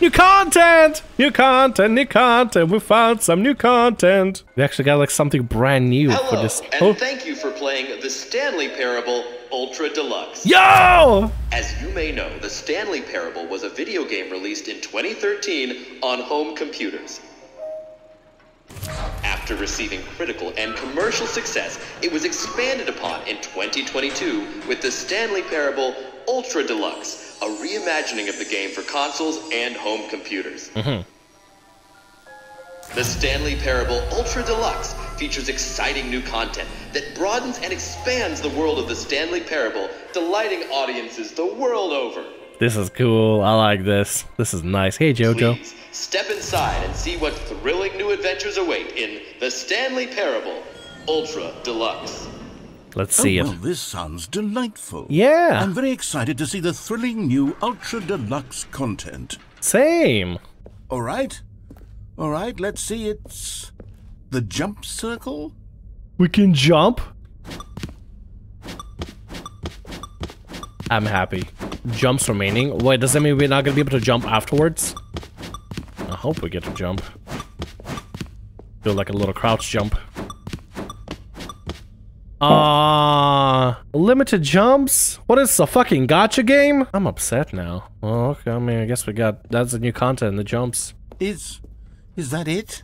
New content! New content, new content. We found some new content. We actually got like something brand new for this. And thank you for playing the Stanley Parable Ultra Deluxe. Yo! As you may know, the Stanley Parable was a video game released in 2013 on home computers. After receiving critical and commercial success, it was expanded upon in 2022 with the Stanley Parable Ultra Deluxe, a reimagining of the game for consoles and home computers. The Stanley Parable Ultra Deluxe features exciting new content that broadens and expands the world of the Stanley Parable, delighting audiences the world over. This is cool. I like this. This is nice. Hey, Jojo. Please step inside and see what thrilling new adventures await in the Stanley Parable Ultra Deluxe. Let's see Well, it. this sounds delightful. Yeah. I'm very excited to see the thrilling new Ultra Deluxe content. Same. All right, let's see. It's the jump circle? We can jump. I'm happy. Jumps remaining. Wait, does that mean we're not gonna be able to jump afterwards? I hope we get to jump. Do like a little crouch jump. Limited jumps? What is this, a fucking gacha game? I'm upset now. Oh, okay, I mean, I guess that's the new content, the jumps. Is that it?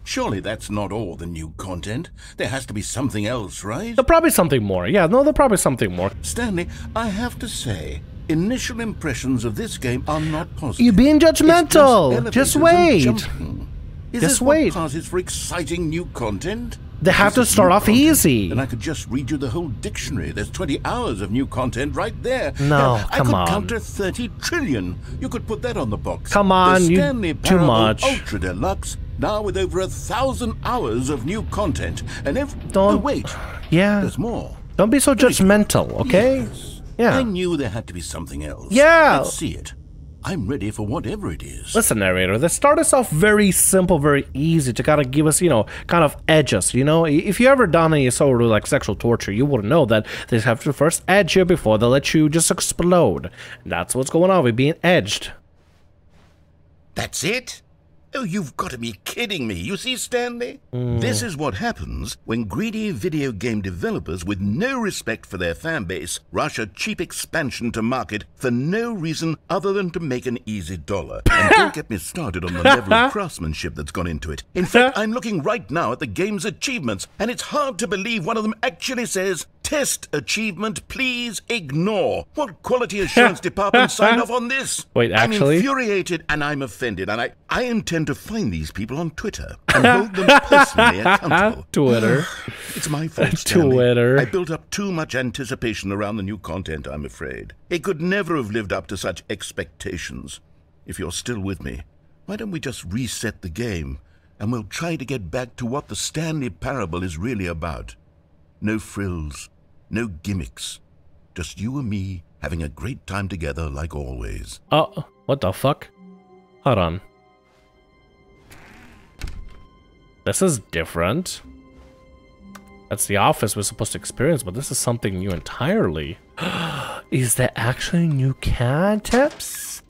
Surely that's not all the new content. There has to be something else, right? There'll probably something more. Yeah, no, there'll probably something more. Stanley, I have to say, initial impressions of this game are not positive. You're being It's judgmental. Just elevators and wait. jumping. Is Just this wait. what passes for exciting new content? They have to This is start new off content, easy. And I could just read you the whole dictionary. There's 20 hours of new content right there. No, Hell, come on. I could count to 30 trillion. You could put that on the box. Come on, the you- Stanley too Parable much. Ultra Deluxe, now with over 1,000 hours of new content. And Don't- oh, wait, Yeah. there's more. Don't be so judgmental, okay? Yes. Yeah. I knew there had to be something else. Yeah. Let's see it. I'm ready for whatever it is. Listen, narrator, this start us off very simple, very easy to kind of give us, kind of edge us, If you ever done any sort of like sexual torture, you would know that they have to first edge you before they let you just explode. And that's what's going on with being edged. That's it? Oh, you've got to be kidding me. You see, Stanley? This is what happens when greedy video game developers with no respect for their fan base rush a cheap expansion to market for no reason other than to make an easy dollar. And don't get me started on the level of craftsmanship that's gone into it. In fact, I'm looking right now at the game's achievements, and it's hard to believe one of them actually says, "Test achievement, please ignore." What quality assurance department signed off on this? Wait, actually? I'm infuriated and I'm offended, and I intend to find these people on Twitter and hold them personally accountable. Twitter. It's my fault, Stanley. Twitter. I built up too much anticipation around the new content, I'm afraid. It could never have lived up to such expectations. If you're still with me, why don't we just reset the game, and we'll try to get back to what the Stanley Parable is really about. No frills. No gimmicks. Just you and me having a great time together like always. Oh, what the fuck? Hold on. This is different. That's the office we're supposed to experience, but this is something new entirely. Is there actually new content?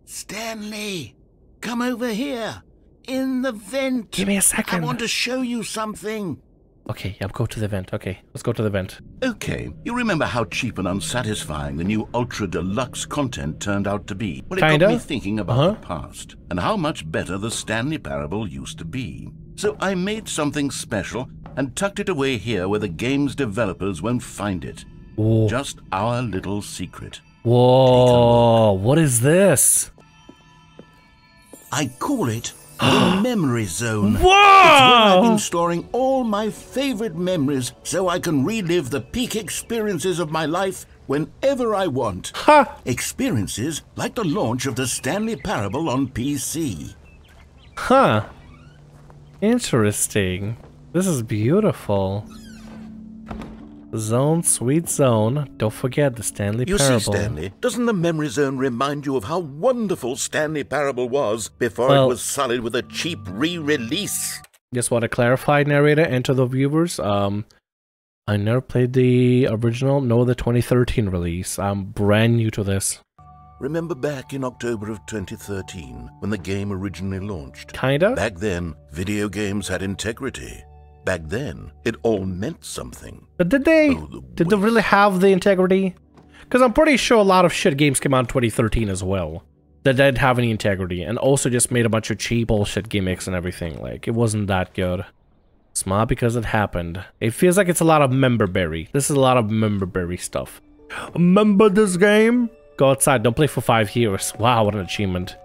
Stanley, come over here. In the vent. Give me a second. I want to show you something. Okay, yeah, go to the vent. Okay, let's go to the vent. Okay, you remember how cheap and unsatisfying the new Ultra Deluxe content turned out to be? Well, it Kinda. got me thinking about the past and how much better the Stanley Parable used to be. So I made something special and tucked it away here where the game's developers won't find it. Whoa. Just our little secret. Whoa, what is this? I call it the Memory Zone. Whoa! I've been storing all my favorite memories so I can relive the peak experiences of my life whenever I want. Ha! Experiences like the launch of the Stanley Parable on PC. Huh. Interesting. This is beautiful. Zone, sweet zone. Don't forget the Stanley You Parable. see, Stanley, doesn't the Memory Zone remind you of how wonderful Stanley Parable was before Well- it was sullied with a cheap re-release? Just want to clarify, narrator, and to the viewers. I never played the original, nor the 2013 release. I'm brand new to this. Remember back in October of 2013, when the game originally launched? Kinda? Back then, video games had integrity. Back then, it all meant something. But did they? Oh, Did they really have the integrity? Because I'm pretty sure a lot of shit games came out in 2013 as well that didn't have any integrity, and also just made a bunch of cheap bullshit gimmicks and everything. Like, it wasn't that good. Smart because it happened. It feels like it's a lot of memberberry. This is a lot of memberberry stuff. Remember this game? Go outside, don't play for 5 years. Wow, what an achievement.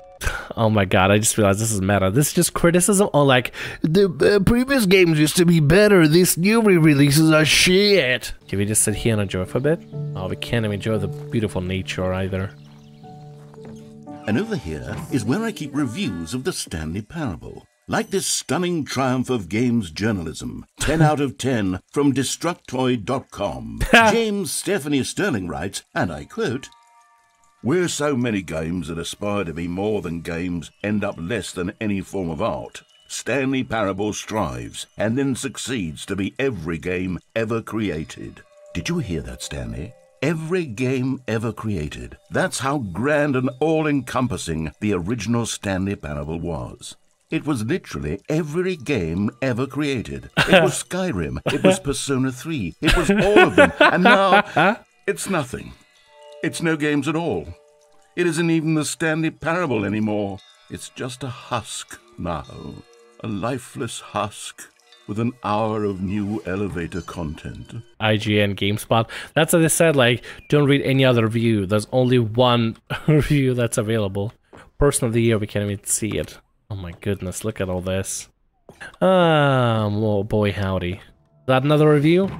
Oh my god, I just realized this is meta. This is just criticism on like, the previous games used to be better, these new re-releases are shit. Can we just sit here and enjoy for a bit? Oh, we can't even enjoy the beautiful nature either. And over here is where I keep reviews of the Stanley Parable. Like this stunning triumph of games journalism, 10 out of 10 from Destructoid.com. James Stephanie Sterling writes, and I quote, "Where so many games that aspire to be more than games end up less than any form of art, Stanley Parable strives and then succeeds to be every game ever created." Did you hear that, Stanley? Every game ever created. That's how grand and all-encompassing the original Stanley Parable was. It was literally every game ever created. It was Skyrim, it was Persona 3, it was all of them, and now it's nothing. It's no games at all. It isn't even the Stanley Parable anymore. It's just a husk now. A lifeless husk with an hour of new elevator content. IGN, GameSpot. That's what they said, like, don't read any other review. There's only one review that's available. Person of the Year, we can't even see it. Oh my goodness, look at all this. Oh boy howdy. Is that another review?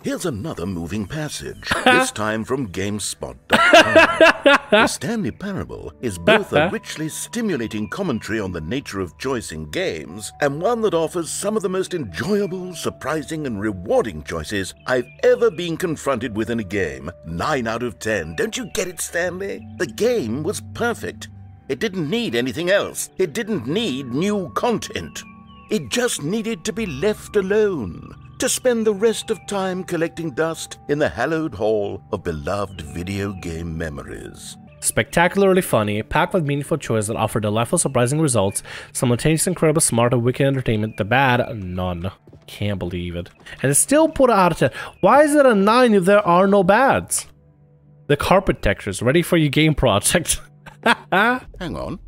Here's another moving passage, this time from GameSpot.com. The Stanley Parable is both a richly stimulating commentary on the nature of choice in games, and one that offers some of the most enjoyable, surprising, and rewarding choices I've ever been confronted with in a game. 9 out of 10. Don't you get it, Stanley? The game was perfect. It didn't need anything else. It didn't need new content. It just needed to be left alone, to spend the rest of time collecting dust in the hallowed hall of beloved video game memories. Spectacularly funny, packed with meaningful choices that offer delightful, surprising results, simultaneously incredible, smart, and wicked entertainment. The bad, none. Can't believe it. And it's still put out of 10. Why is it a 9 if there are no bads? The carpet textures, ready for your game project. Hang on.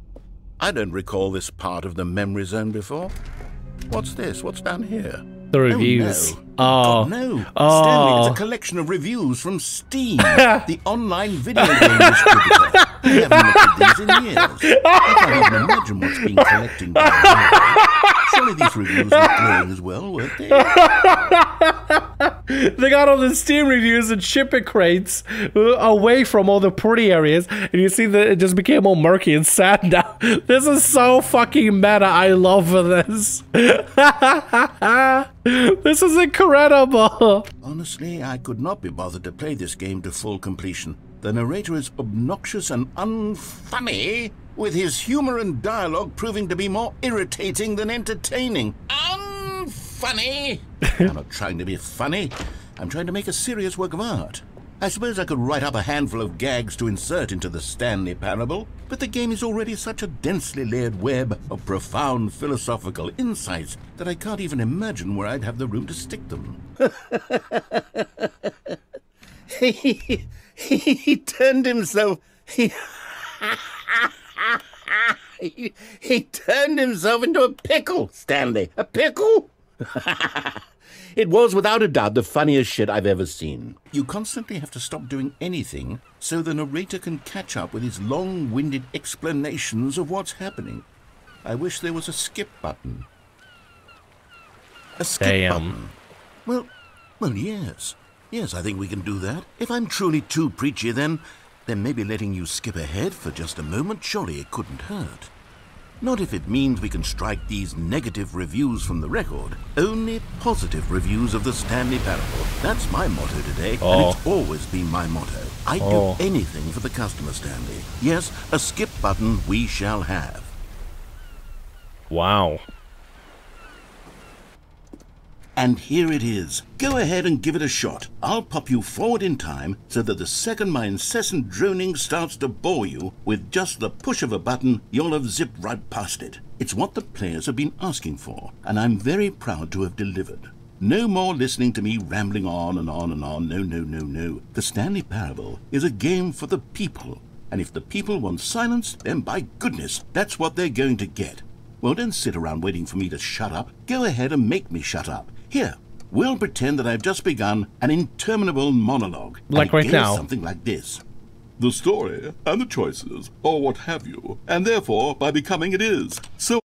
I don't recall this part of the memory zone before. What's this? What's down here? The reviews. Oh, no. Oh. Stanley, it's a collection of reviews from Steam, the online video game distributor. We haven't looked at these in years. I can't even imagine what's been collecting down here. Surely these reviews were glowing as well, weren't they? They got all the Steam reviews and shipping crates away from all the pretty areas, and you see that it just became all murky and sad now. This is so fucking meta. I love this. This is incredible. Honestly, I could not be bothered to play this game to full completion. The narrator is obnoxious and unfunny, with his humor and dialogue proving to be more irritating than entertaining. Unfunny! I'm not trying to be funny. I'm trying to make a serious work of art. I suppose I could write up a handful of gags to insert into the Stanley Parable, but the game is already such a densely layered web of profound philosophical insights that I can't even imagine where I'd have the room to stick them. He turned himself... He turned himself into a pickle, Stanley. A pickle? It was, without a doubt, the funniest shit I've ever seen. You constantly have to stop doing anything so the narrator can catch up with his long-winded explanations of what's happening. I wish there was a skip button. A skip button? Well, yes. Yes, I think we can do that. If I'm truly too preachy, then maybe letting you skip ahead for just a moment, surely it couldn't hurt. Not if it means we can strike these negative reviews from the record. Only positive reviews of the Stanley Parable. That's my motto today, and it's always been my motto. I'd do anything for the customer, Stanley. Yes, a skip button we shall have. Wow. And here it is. Go ahead and give it a shot. I'll pop you forward in time so that the second my incessant droning starts to bore you, with just the push of a button, you'll have zipped right past it. It's what the players have been asking for, and I'm very proud to have delivered. No more listening to me rambling on and on and on. No, no, no, no. The Stanley Parable is a game for the people. And if the people want silence, then by goodness, that's what they're going to get. Well, don't sit around waiting for me to shut up. Go ahead and make me shut up. Here, we'll pretend that I've just begun an interminable monologue. Like right now. Something like this. The story and the choices, or what have you, and therefore, by becoming it is. So...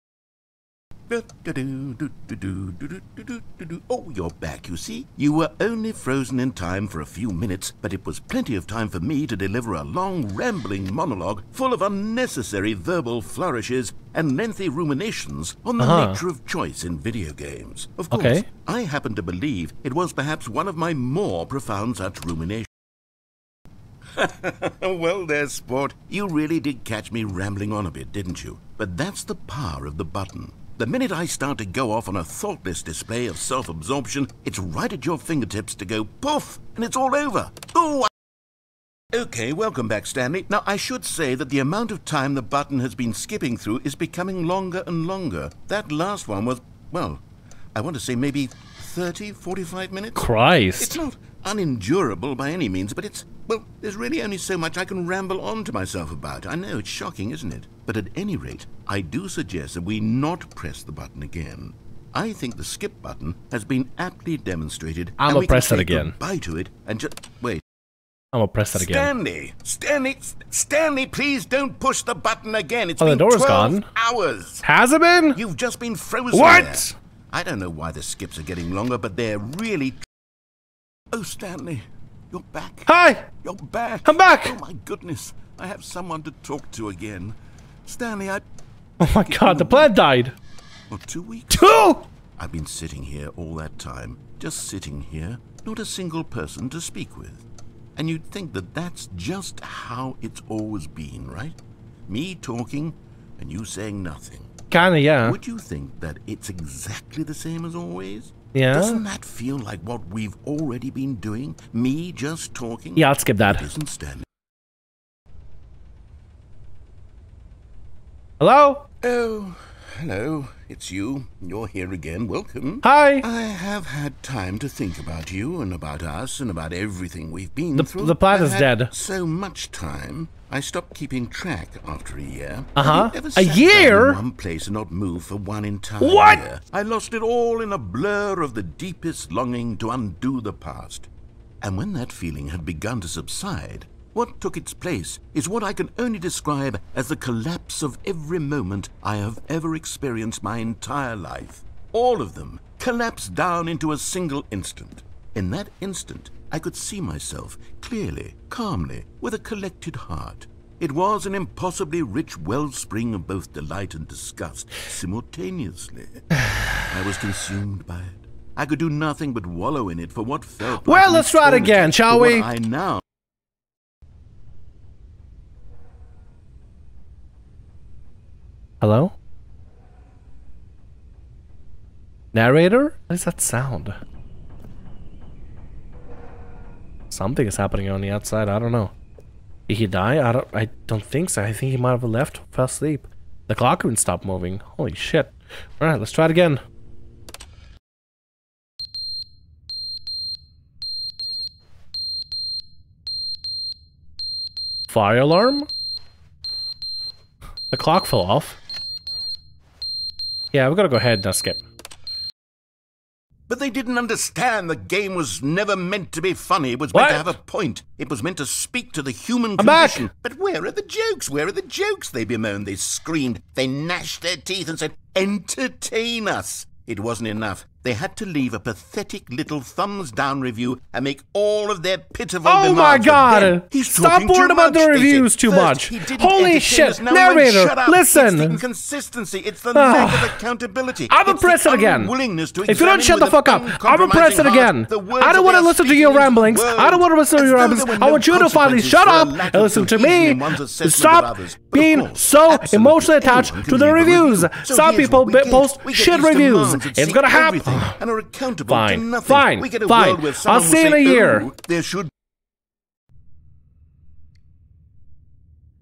Oh, you're back, you see. You were only frozen in time for a few minutes, but it was plenty of time for me to deliver a long, rambling monologue full of unnecessary verbal flourishes and lengthy ruminations on the nature of choice in video games. Of course, I happen to believe it was perhaps one of my more profound such ruminations. Well there, sport. You really did catch me rambling on a bit, didn't you? But that's the power of the button. The minute I start to go off on a thoughtless display of self-absorption, it's right at your fingertips to go poof, and it's all over. Ooh! Okay, welcome back, Stanley. Now, I should say that the amount of time the button has been skipping through is becoming longer and longer. That last one was, well, I want to say maybe 30, 45 minutes? Christ! It's not unendurable by any means, but it's, well, there's really only so much I can ramble on to myself about. I know, it's shocking, isn't it? But at any rate, I do suggest that we not press the button again. I think the skip button has been aptly demonstrated. I'm gonna press it again. Goodbye to it and just wait. I'm gonna press that again. Stanley, please don't push the button again. It's been the door's 12 hours. Has it been? You've just been frozen. What? There. I don't know why the skips are getting longer, but they're really... Oh, Stanley, you're back. Hi! You're back. I'm back! Oh, my goodness. I have someone to talk to again. Stanley, I... Oh, my God, the plant died. Well, 2 weeks. 2! I've been sitting here all that time. Just sitting here. Not a single person to speak with. And you'd think that that's just how it's always been, right? Me talking and you saying nothing. Kinda, yeah. Would you think that it's exactly the same as always? Yeah. Doesn't that feel like what we've already been doing? Me just talking? Yeah, I'll skip that. It isn't Stanley. Hello? Oh, hello. It's you. You're here again. Welcome. Hi. I have had time to think about you and about us and about everything we've been through. The plant is dead. So much time. I stopped keeping track after a year. A year? In one place and not move for one entire year. I lost it all in a blur of the deepest longing to undo the past. And when that feeling had begun to subside, what took its place is what I can only describe as the collapse of every moment I have ever experienced my entire life. All of them collapsed down into a single instant. In that instant, I could see myself clearly, calmly, with a collected heart. It was an impossibly rich wellspring of both delight and disgust simultaneously. I was consumed by it. I could do nothing but wallow in it for what felt like... Well, let's try it again, shall we? I now... Hello? Narrator? What is that sound? Something is happening on the outside. I don't know. Did he die? I don't think so. I think he might have left, fell asleep. The clock even stopped moving. Holy shit. Alright, let's try it again. Fire alarm? The clock fell off. Yeah, we're gonna go ahead and skip. But they didn't understand the game was never meant to be funny. It was meant to have a point. It was meant to speak to the human condition. But where are the jokes? Where are the jokes? They bemoaned, they screamed, they gnashed their teeth and said, entertain us. It wasn't enough. They had to leave a pathetic little thumbs-down review and make all of their pitiful demands. Oh my God! Stop worrying about the reviews too much. Holy shit! Narrator, listen! It's the inconsistency. It's the lack of accountability. I'm gonna press it again. If you don't shut the fuck up, I'm gonna press it again. I don't want to listen to your ramblings. I don't want to listen to your ramblings. I want you to finally shut up and listen to me. Stop being so emotionally attached to the reviews. Some people post shit reviews. It's gonna happen. and are accountable to Fine, nothing. fine, We get a fine. world where I'll someone will see you in say, a year. "Oh, there should."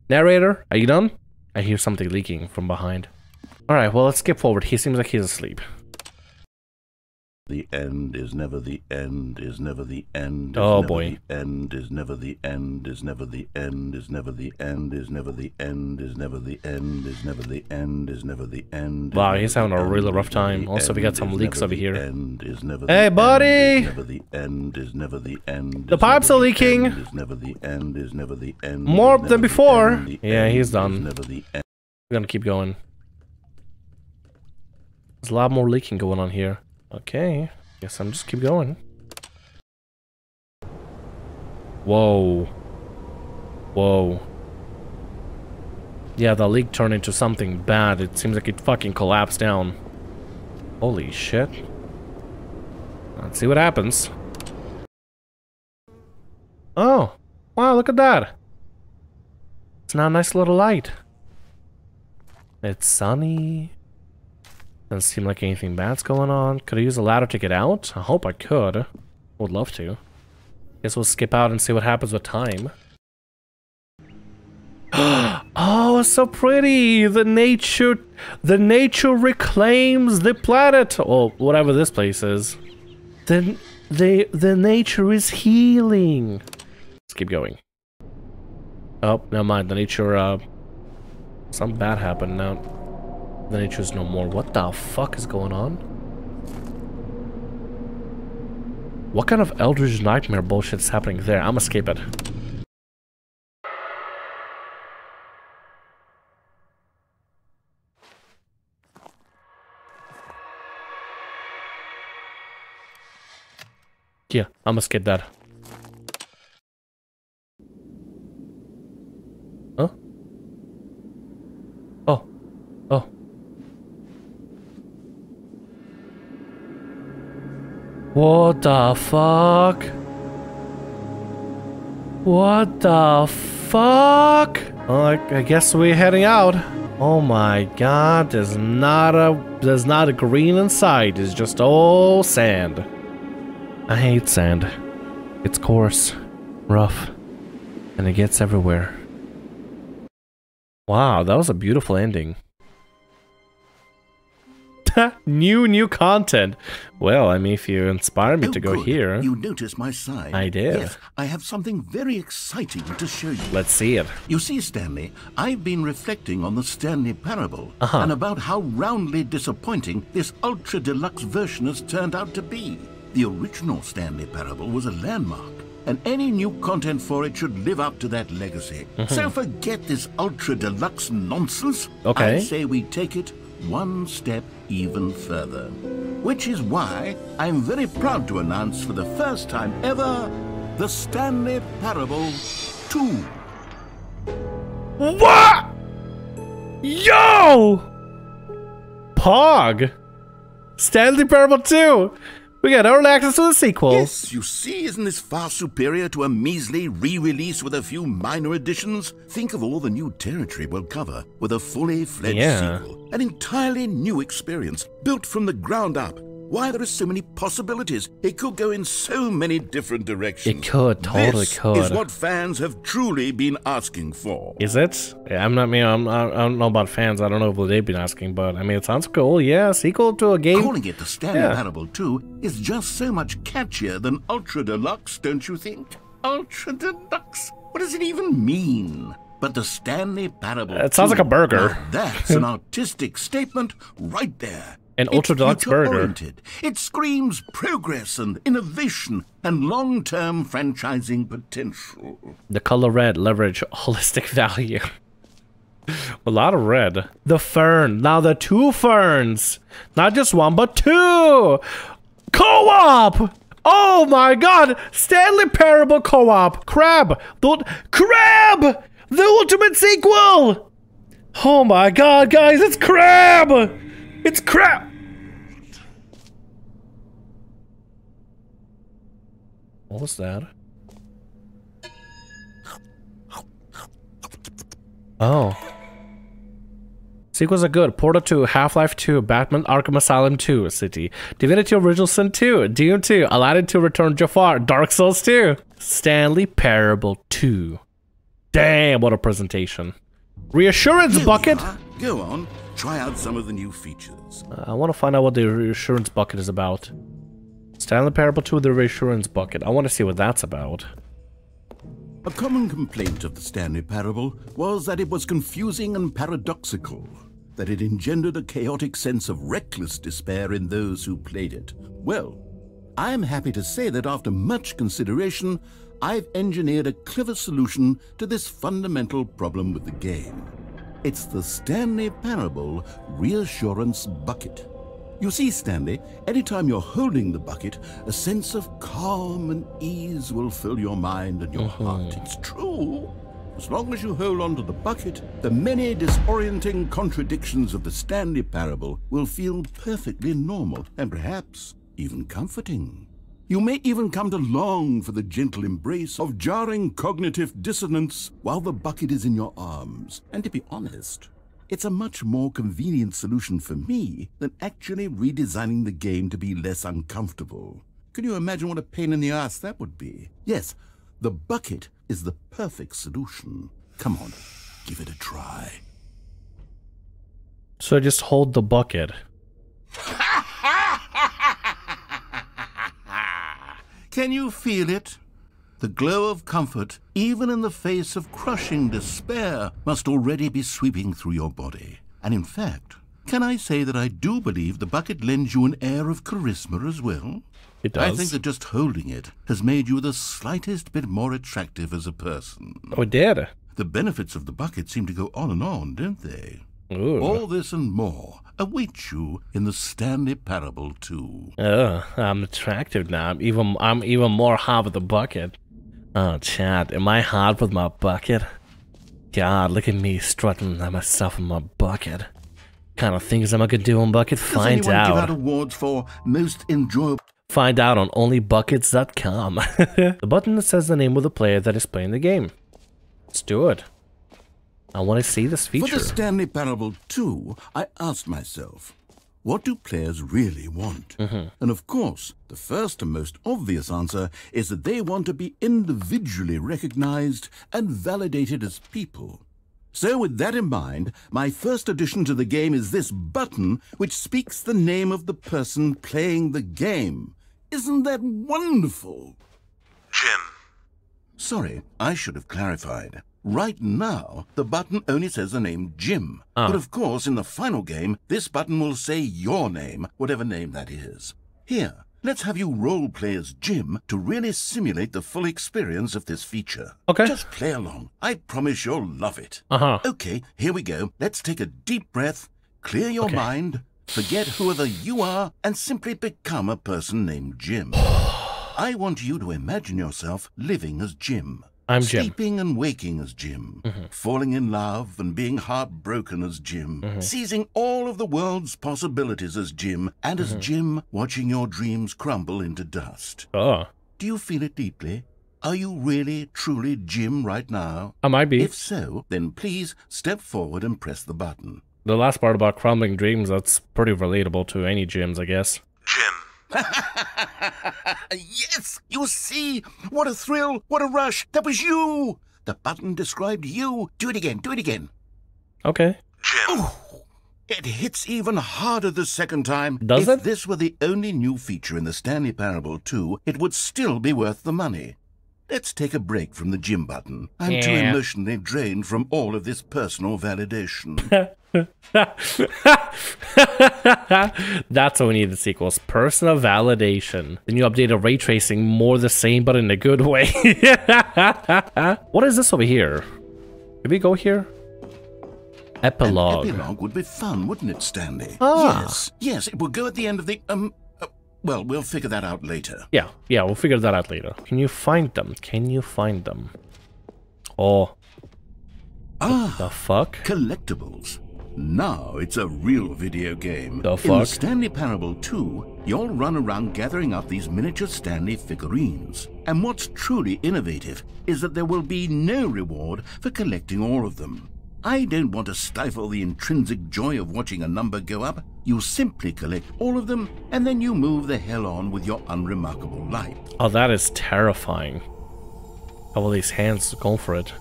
Narrator, are you done? I hear something leaking from behind. Alright, well, let's skip forward. He seems like he's asleep. The end is never the end, is never the end. Oh boy. The end is never the end, is never the end, is never the end, is never the end, is never the end, is never the end, is never the end. Wow, he's having a really rough time. Also, we got some leaks over here. Hey, buddy! The pipes are leaking. More than before. Yeah, he's done. We're gonna keep going. There's a lot more leaking going on here. Okay, guess I'm just keep going. Whoa. Whoa. Yeah, the leak turned into something bad. It seems like it fucking collapsed down. Holy shit. Let's see what happens. Oh, wow, look at that. It's now a nice little light. It's sunny. Doesn't seem like anything bad's going on. Could I use a ladder to get out? I hope I could. Would love to. Guess we'll skip out and see what happens with time. Oh, it's so pretty! The nature reclaims the planet! Or whatever this place is. The nature is healing! Let's keep going. Oh, never mind. The nature, something bad happened now. The nature's no more. What the fuck is going on? What kind of Eldritch Nightmare bullshit is happening there? I'ma skip it. Yeah, I'ma skip that. Huh? Oh. Oh. What the fuck? What the fuck? I guess we're heading out. Oh my god, there's not a green in sight. It's just all sand. I hate sand. It's coarse, rough, and it gets everywhere. Wow, that was a beautiful ending. New content. Well, I mean, if you inspire me to go good. here. You noticed my sign. I did. Yes, I have something very exciting to show you. Let's see it. You see, Stanley, I've been reflecting on the Stanley Parable Uh-huh. and about how roundly disappointing this ultra deluxe version has turned out to be. The original Stanley Parable was a landmark, and any new content for it should live up to that legacy. So forget this ultra deluxe nonsense. Okay. I say we take it one step even further. Which is why I'm very proud to announce for the first time ever, the Stanley Parable 2. What? Yo! Pog! Stanley Parable 2! We got early access to the sequel. Yes, you see, isn't this far superior to a measly re-release with a few minor additions? Think of all the new territory we'll cover with a fully fledged sequel. An entirely new experience, built from the ground up. Why, there are so many possibilities. It could go in so many different directions. It could, totally could. This is what fans have truly been asking for. Is it? Yeah, I don't know about fans. I don't know what they've been asking, but I mean, it sounds cool. Yeah, sequel to a game. Calling it the Stanley Parable 2 is just so much catchier than Ultra Deluxe, don't you think? Ultra Deluxe? What does it even mean? But the Stanley Parable 2... It sounds like a burger. Now that's an artistic statement right there. An Ultra Deluxe burger. It screams progress and innovation and long-term franchising potential. The color red, leverage, holistic value. A lot of red. The fern. Now the 2 ferns. Not just 1, but 2. Co-op. Oh my god. Stanley Parable co-op. Crab. Crab. The ultimate sequel. Oh my god, guys. It's Crab. It's Crab. What was that? Oh. Sequels are good. Portal 2, Half-Life 2, Batman Arkham Asylum 2, City, Divinity Original Sin 2, Doom 2, Aladdin 2, Return Jafar, Dark Souls 2, Stanley Parable 2. Damn, what a presentation. Reassurance Bucket! Go on, try out some of the new features. I want to find out what the Reassurance Bucket is about. Stanley Parable 2, the Reassurance Bucket. I want to see what that's about. A common complaint of the Stanley Parable was that it was confusing and paradoxical, that it engendered a chaotic sense of reckless despair in those who played it. Well, I'm happy to say that after much consideration, I've engineered a clever solution to this fundamental problem with the game. It's the Stanley Parable Reassurance Bucket. You see, Stanley, anytime you're holding the bucket, a sense of calm and ease will fill your mind and your heart. It's true. As long as you hold on to the bucket, the many disorienting contradictions of the Stanley Parable will feel perfectly normal and perhaps even comforting. You may even come to long for the gentle embrace of jarring cognitive dissonance while the bucket is in your arms. And to be honest, it's a much more convenient solution for me than actually redesigning the game to be less uncomfortable. Can you imagine what a pain in the ass that would be? Yes, the bucket is the perfect solution. Come on, give it a try. So just hold the bucket. Can you feel it? The glow of comfort, even in the face of crushing despair, must already be sweeping through your body. And in fact, can I say that I do believe the bucket lends you an air of charisma as well? It does. I think that just holding it has made you the slightest bit more attractive as a person. Oh, it did? The benefits of the bucket seem to go on, don't they? Ooh. All this and more await you in the Stanley Parable 2. I'm attractive now. I'm even more hot with the bucket. Oh, Chad, am I hot with my bucket? God, look at me strutting myself in my bucket. What kind of things am I gonna do on bucket? Find Does anyone give out. out awards for most enjoyable? Find out on onlybuckets.com. The button that says the name of the player that is playing the game. Let's do it. I want to see this feature. For the Stanley Parable 2, I asked myself, what do players really want? And of course, the first and most obvious answer is that they want to be individually recognized and validated as people. So with that in mind, my first addition to the game is this button which speaks the name of the person playing the game. Isn't that wonderful? Jim. Sorry, I should have clarified. Right now, the button only says the name Jim. But of course, in the final game, this button will say your name, whatever name that is. Here, let's have you role-play as Jim to really simulate the full experience of this feature. Okay. Just play along. I promise you'll love it. Okay, here we go. Let's take a deep breath, clear your mind, forget whoever you are, and simply become a person named Jim. I want you to imagine yourself living as Jim. I'm Jim. Sleeping and waking as Jim. Falling in love and being heartbroken as Jim. Seizing all of the world's possibilities as Jim. And as Jim, watching your dreams crumble into dust. Oh. Do you feel it deeply? Are you really, truly Jim right now? I might be. If so, then please step forward and press the button. The last part about crumbling dreams, that's pretty relatable to any gyms, I guess. Jim. Yes! You see? What a thrill! What a rush! That was you! The button described you. Do it again. Do it again. Okay. Jim. Oh, it hits even harder the second time. Does it? If this were the only new feature in the Stanley Parable 2, it would still be worth the money. Let's take a break from the Jim button. I'm too emotionally drained from all of this personal validation. That's what we need in the sequels. Personal validation. The new updated ray tracing, more the same, but in a good way. What is this over here? Did we go here? Epilogue. An epilogue would be fun, wouldn't it, Stanley? Ah. Yes, it will go at the end of the, well, we'll figure that out later. Yeah, we'll figure that out later. Can you find them? Can you find them? Oh. The fuck? Collectibles. Now it's a real video game. The In fuck? the Stanley Parable 2, you'll run around gathering up these miniature Stanley figurines. And what's truly innovative is that there will be no reward for collecting all of them. I don't want to stifle the intrinsic joy of watching a number go up. You simply collect all of them, and then you move the hell on with your unremarkable life. Oh, that is terrifying. How will these hands go for it?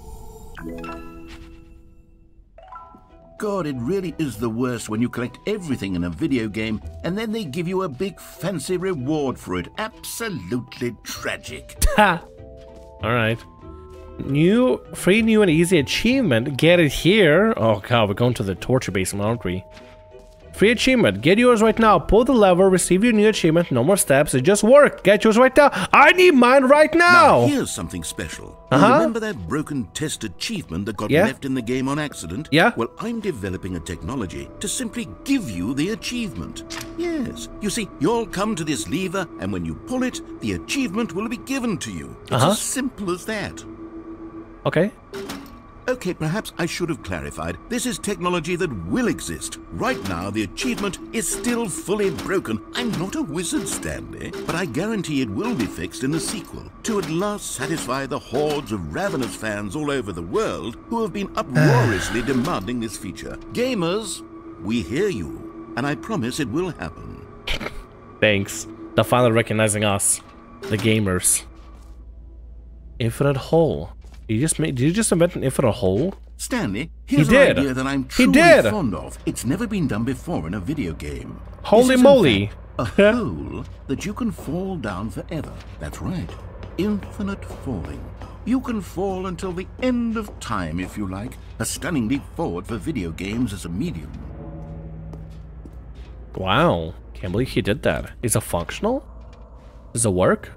God, it really is the worst when you collect everything in a video game and then they give you a big fancy reward for it. Absolutely tragic. Ha! Alright. Free new and easy achievement. Get it here. Oh god, we're going to the torture basement, aren't we? Free achievement. Get yours right now. Pull the lever, receive your new achievement. No more steps. It just worked. Get yours right now. I need mine right now. Now, here's something special. Remember that broken test achievement that got left in the game on accident? Yeah. Well, I'm developing a technology to simply give you the achievement. Yes. You see, you'll come to this lever, and when you pull it, the achievement will be given to you. It's as simple as that. Okay. Okay, perhaps I should have clarified. This is technology that will exist. Right now, the achievement is still fully broken. I'm not a wizard, Stanley, but I guarantee it will be fixed in the sequel to at last satisfy the hordes of ravenous fans all over the world who have been uproariously demanding this feature. Gamers, we hear you, and I promise it will happen. Thanks. They're finally recognizing us, the gamers. Infinite hole. Did you just invent an infinite hole? Stanley, here's an idea that I'm truly fond of. It's never been done before in a video game. Holy moly! A hole that you can fall down forever. That's right. Infinite falling. You can fall until the end of time, if you like. A stunning leap forward for video games as a medium. Wow. Can't believe he did that. Is it functional? Does it work?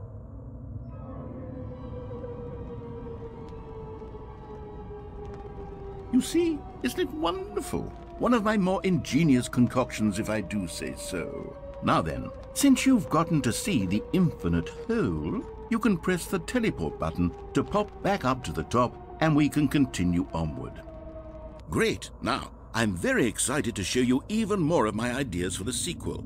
You see, isn't it wonderful? One of my more ingenious concoctions, if I do say so. Now then, since you've gotten to see the infinite hole, you can press the teleport button to pop back up to the top, and we can continue onward. Great! Now, I'm very excited to show you even more of my ideas for the sequel.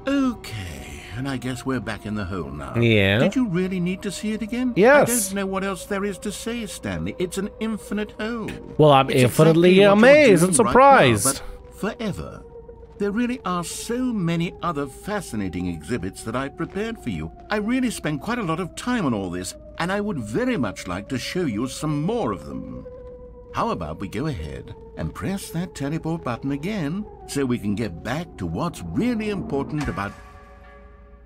Okay. And I guess we're back in the hole now. Yeah. Did you really need to see it again? Yes. I don't know what else there is to say, Stanley. It's an infinite hole. Well, I'm infinitely amazed and surprised. Right now, but forever. There really are so many other fascinating exhibits that I've prepared for you. I really spent quite a lot of time on all this, and I would very much like to show you some more of them. How about we go ahead and press that teleport button again so we can get back to what's really important about...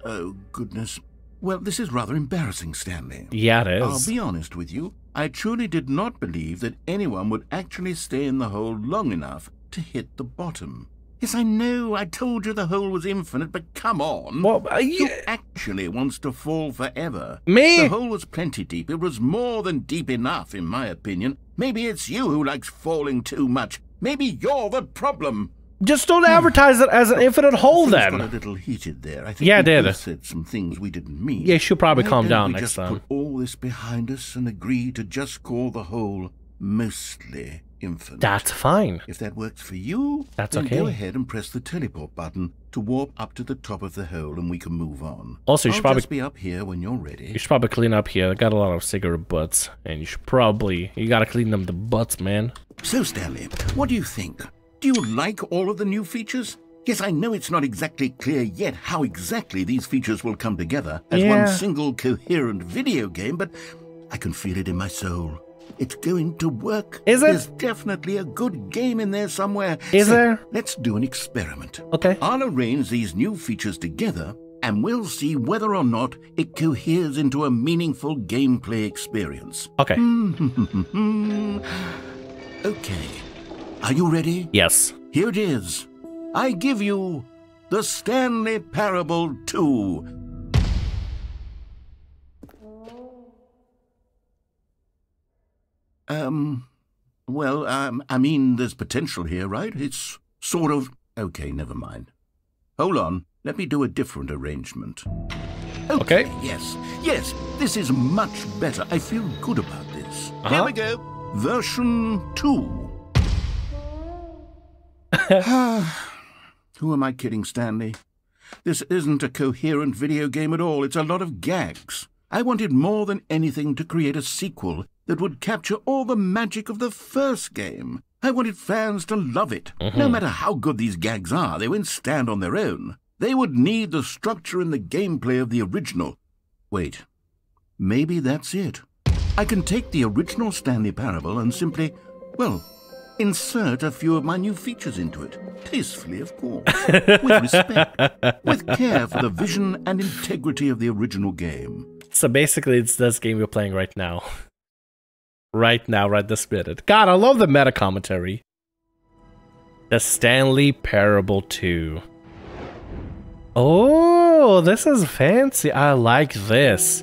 Oh, goodness. Well, this is rather embarrassing, Stanley. Yeah, it is. I'll be honest with you. I truly did not believe that anyone would actually stay in the hole long enough to hit the bottom. Yes, I know. I told you the hole was infinite, but come on. Well, Who actually wants to fall forever? Me? The hole was plenty deep. It was more than deep enough, in my opinion. Maybe it's you who likes falling too much. Maybe you're the problem. Just don't advertise it as an infinite hole, then. Got a little heated there. I think yeah, I we did. said some things we didn't mean. Yeah, you should probably Why calm don't down we next just time. Put all this behind us and agree to just call the hole mostly infinite. That's fine. If that works for you, that's then okay. Go ahead and press the teleport button to warp up to the top of the hole, and we can move on. Also, you should probably just be up here when you're ready. You should probably clean up here. I got a lot of cigarette butts, and you gotta clean them the butts, man. So, Stanley, what do you think? Do you like all of the new features? Yes, I know it's not exactly clear yet how exactly these features will come together as one single coherent video game, but I can feel it in my soul. It's going to work. Is it? There's definitely a good game in there somewhere. Is there? Let's do an experiment. Okay. I'll arrange these new features together, and we'll see whether or not it coheres into a meaningful gameplay experience. Okay. Okay. Are you ready? Yes. Here it is. I give you the Stanley Parable 2. I mean, there's potential here, right? It's sort of... Okay, never mind. Hold on. Let me do a different arrangement. Okay. Yes, this is much better. I feel good about this. Here we go. Version 2. Who am I kidding, Stanley? This isn't a coherent video game at all. It's a lot of gags. I wanted more than anything to create a sequel that would capture all the magic of the first game. I wanted fans to love it. No matter how good these gags are, they won't stand on their own. They would need the structure and the gameplay of the original. Wait, maybe that's it. I can take the original Stanley Parable and simply, well, insert a few of my new features into it. Tastefully, of course. With respect. With care for the vision and integrity of the original game. So basically, it's this game we're playing right now. Right now, right this minute. God, I love the meta commentary. The Stanley Parable 2. Oh, this is fancy. I like this.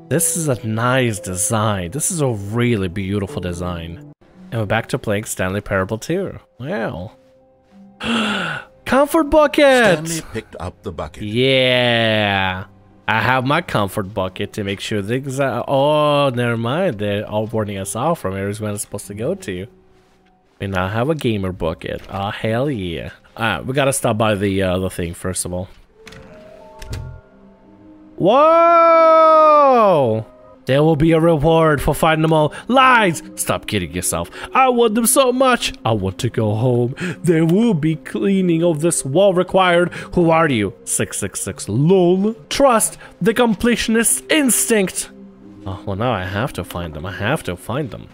This is a nice design. This is a really beautiful design. And we're back to playing Stanley Parable 2. Wow. Comfort bucket! Stanley picked up the bucket. Yeah. I have my comfort bucket to make sure things are... Oh, never mind. They're all warning us off from areas we're not supposed to go to. We now have a gamer bucket. Oh, hell yeah. Alright, we gotta stop by the thing first of all. Whoa! There will be a reward for finding them all. Lies! Stop kidding yourself. I want them so much. I want to go home. There will be cleaning of this wall required. Who are you? 666 lol. Trust the completionist instinct. Oh, well now I have to find them. I have to find them.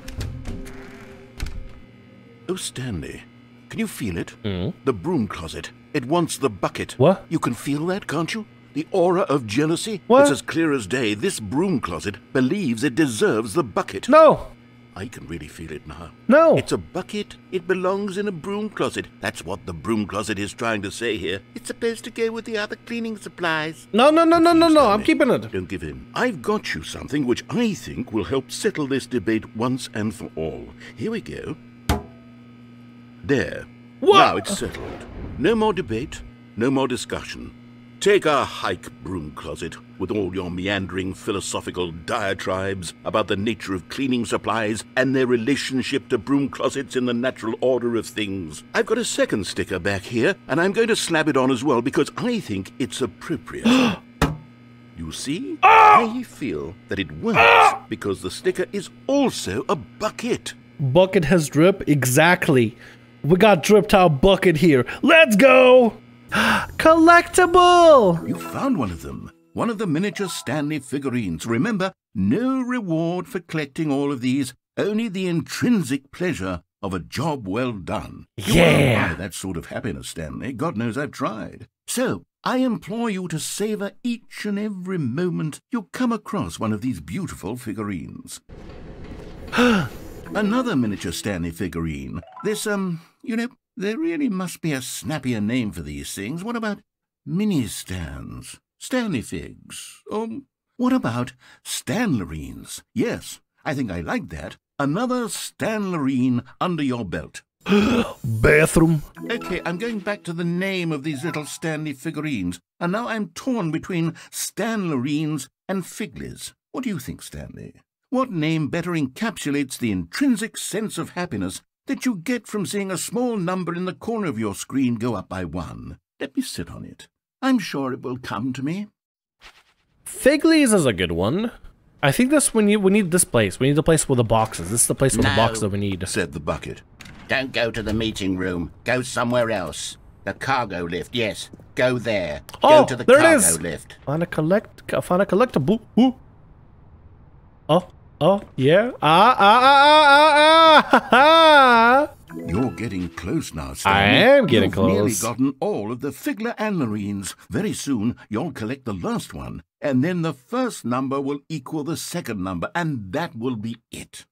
Oh, Stanley, can you feel it? The broom closet. It wants the bucket. What? You can feel that, can't you? The aura of jealousy? What? It's as clear as day. This broom closet believes it deserves the bucket. No! I can really feel it now. No! It's a bucket. It belongs in a broom closet. That's what the broom closet is trying to say here. It's supposed to go with the other cleaning supplies. No, no, no, no, no, no. I'm keeping it. Don't give in. I've got you something which I think will help settle this debate once and for all. Here we go. There. What? Now it's settled. No more debate. No more discussion. Take a hike, broom closet, with all your meandering philosophical diatribes about the nature of cleaning supplies and their relationship to broom closets in the natural order of things. I've got a second sticker back here, and I'm going to slap it on as well because I think it's appropriate. You see? I feel that it works because the sticker is also a bucket. Bucket has drip? Exactly. We got dripped out bucket here. Let's go! Collectible! You found one of them. One of the miniature Stanley figurines. Remember, no reward for collecting all of these, only the intrinsic pleasure of a job well done. You Yeah! won't buy that sort of happiness, Stanley. God knows I've tried. So, I implore you to savor each and every moment you come across one of these beautiful figurines. Another miniature Stanley figurine. This, you know, there really must be a snappier name for these things. What about mini-stands? Stanley figs? What about Stanlerines? Yes, I think I like that. Another Stanlerine under your belt. Bathroom. Okay, I'm going back to the name of these little Stanley figurines, and now I'm torn between Stanlerines and Figlies. What do you think, Stanley? What name better encapsulates the intrinsic sense of happiness that you get from seeing a small number in the corner of your screen go up by 1? Let me sit on it. I'm sure it will come to me. Figlies is a good one. I think this we need this place. We need the place with the boxes. This is the place with the boxes that we need. Said the bucket. Don't go to the meeting room. Go somewhere else. The cargo lift, yes. Go there. Oh, go to the there cargo it is. lift. Find a collectible. Ooh. Oh, yeah. You're getting close now, I Stanley. am getting You've nearly close. gotten all of the Figler Anlerines. Very soon, you'll collect the last one, and then the first number will equal the second number, and that will be it.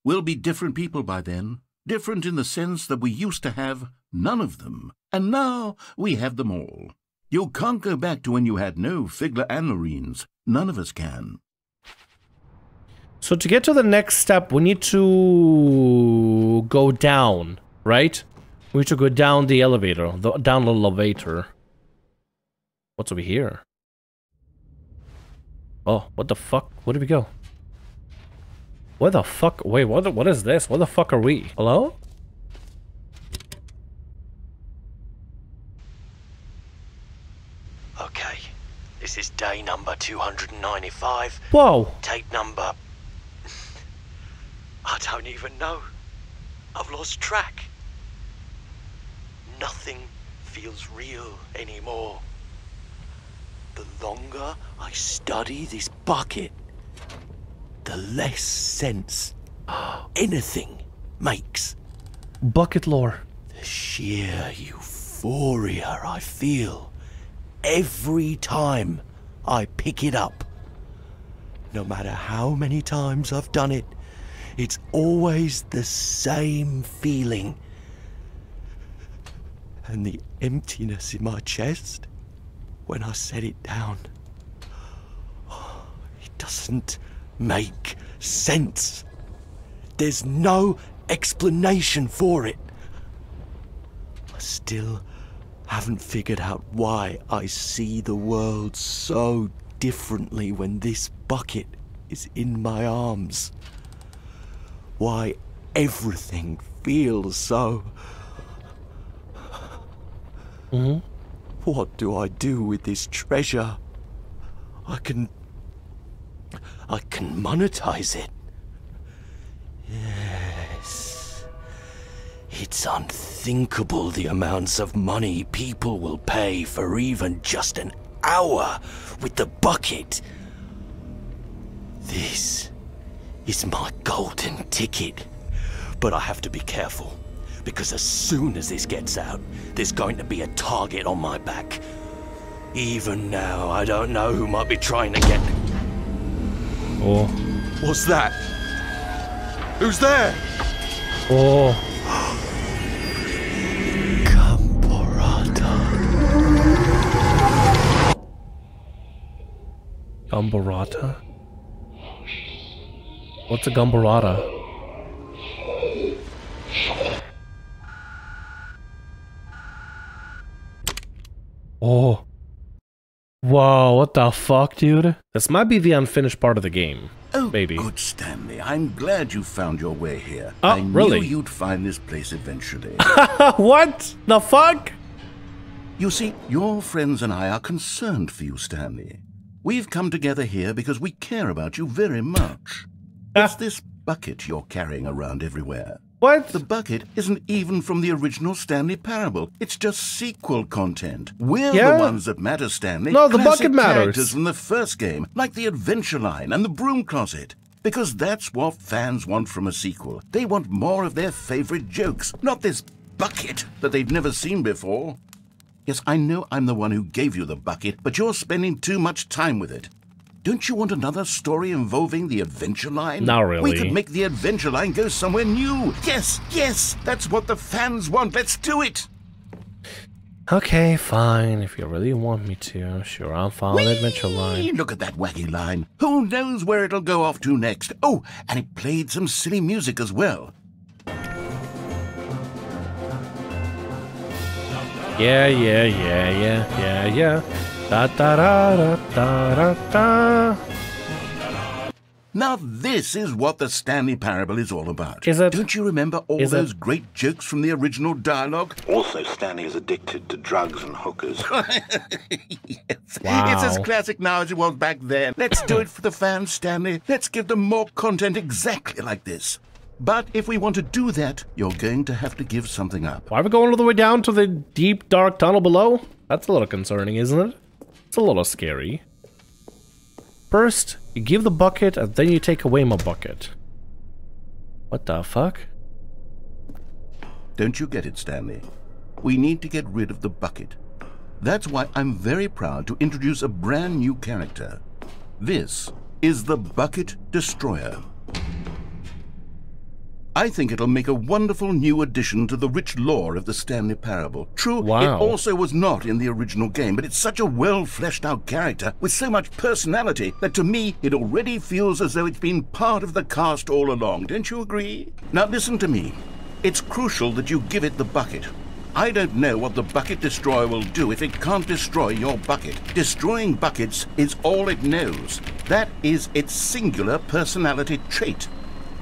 We'll be different people by then. Different in the sense that we used to have none of them, and now we have them all. You can't go back to when you had no Figler Anlerines. None of us can. So to get to the next step, we need to go down, right? We need to go down the elevator, down the elevator. What's over here? Oh, what the fuck? Where did we go? Where the fuck? Wait, what is this? Where the fuck are we? Hello? Okay, This is day number 295. Whoa. Tape number... I don't even know. I've lost track. Nothing feels real anymore. The longer I study this bucket, the less sense anything makes. Bucket lore. The sheer euphoria I feel every time I pick it up. No matter how many times I've done it, it's always the same feeling. And the emptiness in my chest when I set it down. It doesn't make sense. There's no explanation for it. I still haven't figured out why I see the world so differently when this bucket is in my arms. Why everything feels so... What do I do with this treasure? I can monetize it. Yes. It's unthinkable the amounts of money people will pay for even just an hour with the bucket. This is my golden ticket. But I have to be careful, because as soon as this gets out, there's going to be a target on my back. Even now, I don't know who might be trying to get... Oh. What's that? Who's there? Oh. Gumbarata? What's a Gumbarata? Oh. Whoa, what the fuck, dude? This might be the unfinished part of the game. Oh, maybe. Good Stanley. I'm glad you found your way here. Oh, I really? knew you'd find this place eventually. What the fuck? You see, your friends and I are concerned for you, Stanley. We've come together here because we care about you very much. It's this bucket you're carrying around everywhere. What? The bucket isn't even from the original Stanley Parable. It's just sequel content. We're the ones that matter, Stanley. No, the Classic bucket matters. Characters from the first game, like the Adventure Line and the Broom Closet. Because that's what fans want from a sequel. They want more of their favorite jokes, not this bucket that they've never seen before. Yes, I know I'm the one who gave you the bucket, but you're spending too much time with it. Don't you want another story involving the Adventure Line? Not really. We could make the Adventure Line go somewhere new. Yes, yes, that's what the fans want. Let's do it. Okay, fine. If you really want me to, sure, I'll follow the Adventure Line. Look at that wacky line. Who knows where it'll go off to next? Oh, and it played some silly music as well. Yeah. Da da da da da da. Now this is what the Stanley Parable is all about. Is it? Don't you remember all those great jokes from the original dialogue? Also, Stanley is addicted to drugs and hookers. Yes. Wow. It's as classic now as it was back then. Let's do it for the fans, Stanley. Let's give them more content exactly like this. But if we want to do that, you're going to have to give something up. Why are we going all the way down to the deep, dark tunnel below? That's a little concerning, isn't it? It's a little scary. First, you give the bucket, and then you take away my bucket. What the fuck? Don't you get it, Stanley? We need to get rid of the bucket. That's why I'm very proud to introduce a brand new character. This is the Bucket Destroyer. I think it'll make a wonderful new addition to the rich lore of the Stanley Parable. True, It also was not in the original game, but it's such a well-fleshed-out character with so much personality that to me, it already feels as though it's been part of the cast all along. Don't you agree? Now listen to me. It's crucial that you give it the bucket. I don't know what the Bucket Destroyer will do if it can't destroy your bucket. Destroying buckets is all it knows. That is its singular personality trait.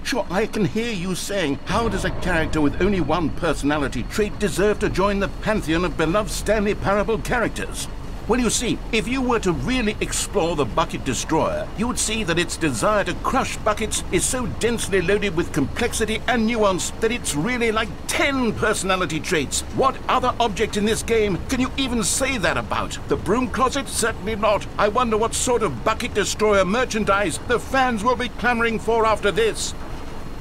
Sure, I can hear you saying, how does a character with only one personality trait deserve to join the pantheon of beloved Stanley Parable characters? Well, you see, if you were to really explore the Bucket Destroyer, you would see that its desire to crush buckets is so densely loaded with complexity and nuance that it's really like 10 personality traits. What other object in this game can you even say that about? The broom closet? Certainly not. I wonder what sort of Bucket Destroyer merchandise the fans will be clamoring for after this.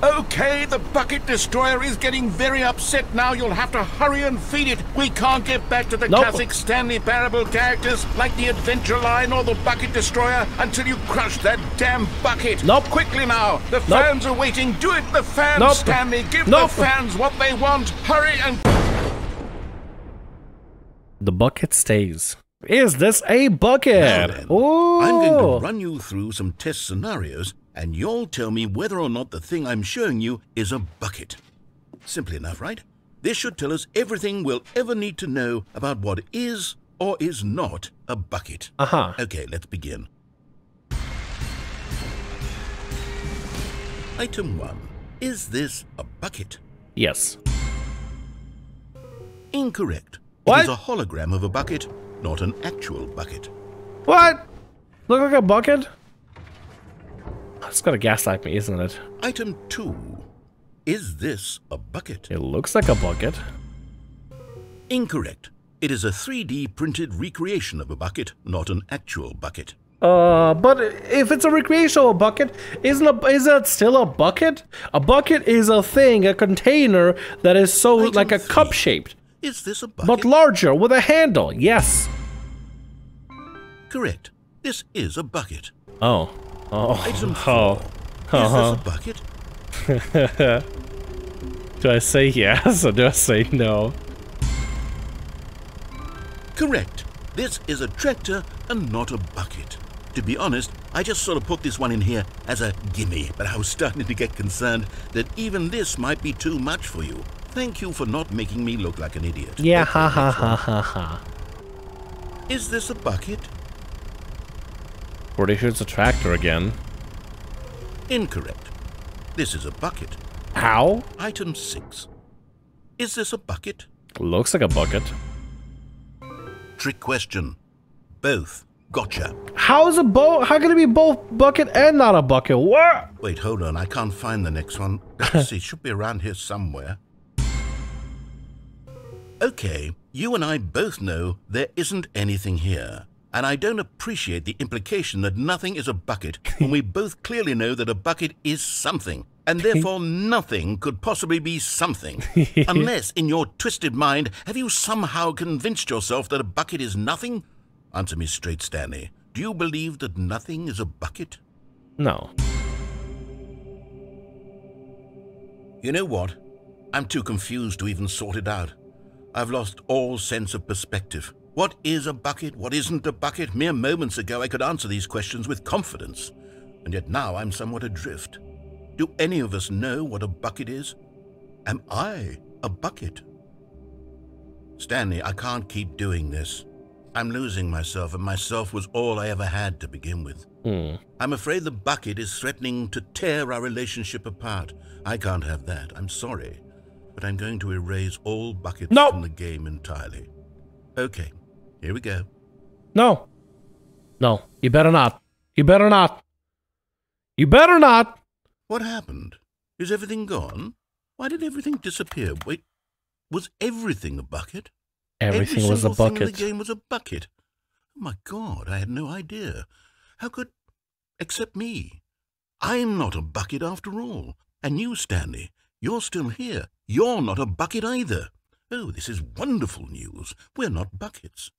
Okay, the Bucket Destroyer is getting very upset now. You'll have to hurry and feed it. We can't get back to the classic Stanley Parable characters like the Adventure Line or the Bucket Destroyer until you crush that damn bucket. Quickly now. The fans are waiting. Do it, the fans, Stanley. Give the fans what they want. Hurry and... The bucket stays. Is this a bucket? Ooh. I'm going to run you through some test scenarios, and you'll tell me whether or not the thing I'm showing you is a bucket. Simple enough, right? This should tell us everything we'll ever need to know about what is or is not a bucket. Okay, let's begin. Item 1. Is this a bucket? Yes. Incorrect. What? It is a hologram of a bucket, not an actual bucket. What? Look like a bucket? It's gonna gaslight me, isn't it? Item 2. Is this a bucket? It looks like a bucket. Incorrect. It is a 3D printed recreation of a bucket, not an actual bucket. But if it's a recreational bucket, is it still a bucket? A bucket is a thing, a container that is so Item like a 3. cup shaped. Is this a bucket? But larger, with a handle, yes. Correct. This is a bucket. Oh. Item 4. Is this a bucket? Do I say yes or do I say no? Correct. This is a tractor and not a bucket. To be honest, I just sort of put this one in here as a gimme, but I was starting to get concerned that even this might be too much for you. Thank you for not making me look like an idiot. Yeah, Okay, ha ha ha ha ha. Is this a bucket? Pretty sure it's a tractor again. Incorrect. This is a bucket. How? Item 6. Is this a bucket? Looks like a bucket. Trick question. Both. Gotcha. How is how can it be both bucket and not a bucket? What? Wait, hold on. I can't find the next one. Let's see. It should be around here somewhere. Okay, you and I both know there isn't anything here. And I don't appreciate the implication that nothing is a bucket when we both clearly know that a bucket is something. And therefore nothing could possibly be something. Unless, in your twisted mind, have you somehow convinced yourself that a bucket is nothing? Answer me straight, Stanley. Do you believe that nothing is a bucket? No. You know what? I'm too confused to even sort it out. I've lost all sense of perspective. What is a bucket? What isn't a bucket? Mere moments ago I could answer these questions with confidence. And yet now I'm somewhat adrift. Do any of us know what a bucket is? Am I a bucket? Stanley, I can't keep doing this. I'm losing myself, and myself was all I ever had to begin with. I'm afraid the bucket is threatening to tear our relationship apart. I can't have that. I'm sorry. But I'm going to erase all buckets from the game entirely. Okay, here we go. No. No, you better not. You better not. You better not. What happened? Is everything gone? Why did everything disappear? Wait, was everything a bucket? Everything was a bucket. Every single thing in the game was a bucket. Oh my God, I had no idea. How could... except me. I'm not a bucket after all. And you, Stanley, you're still here. You're not a bucket either. Oh, this is wonderful news. We're not buckets.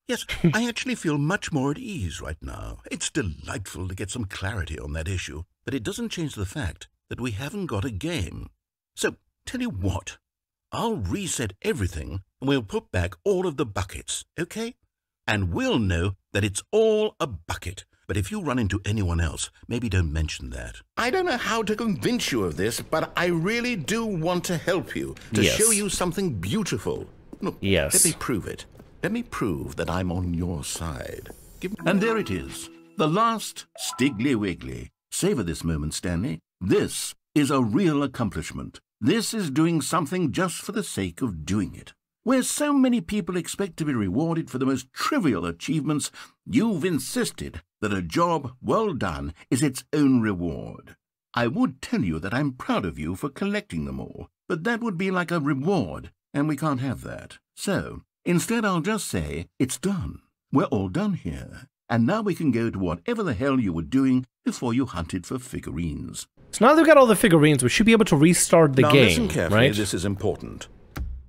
Yes, I actually feel much more at ease right now. It's delightful to get some clarity on that issue, but it doesn't change the fact that we haven't got a game. So, tell you what, I'll reset everything and we'll put back all of the buckets, okay? And we'll know that it's all a bucket. But if you run into anyone else, maybe don't mention that. I don't know how to convince you of this, but I really do want to help you, to show you something beautiful. Look, let me prove it. Let me prove that I'm on your side. And there it is, the last Stiggly Wiggly. Savor this moment, Stanley. This is a real accomplishment. This is doing something just for the sake of doing it. Where so many people expect to be rewarded for the most trivial achievements, you've insisted that a job well done is its own reward. I would tell you that I'm proud of you for collecting them all, but that would be like a reward, and we can't have that. So, instead I'll just say, it's done. We're all done here, and now we can go to whatever the hell you were doing before you hunted for figurines. So now that we've got all the figurines, we should be able to restart the Now game, listen carefully, right? this is important.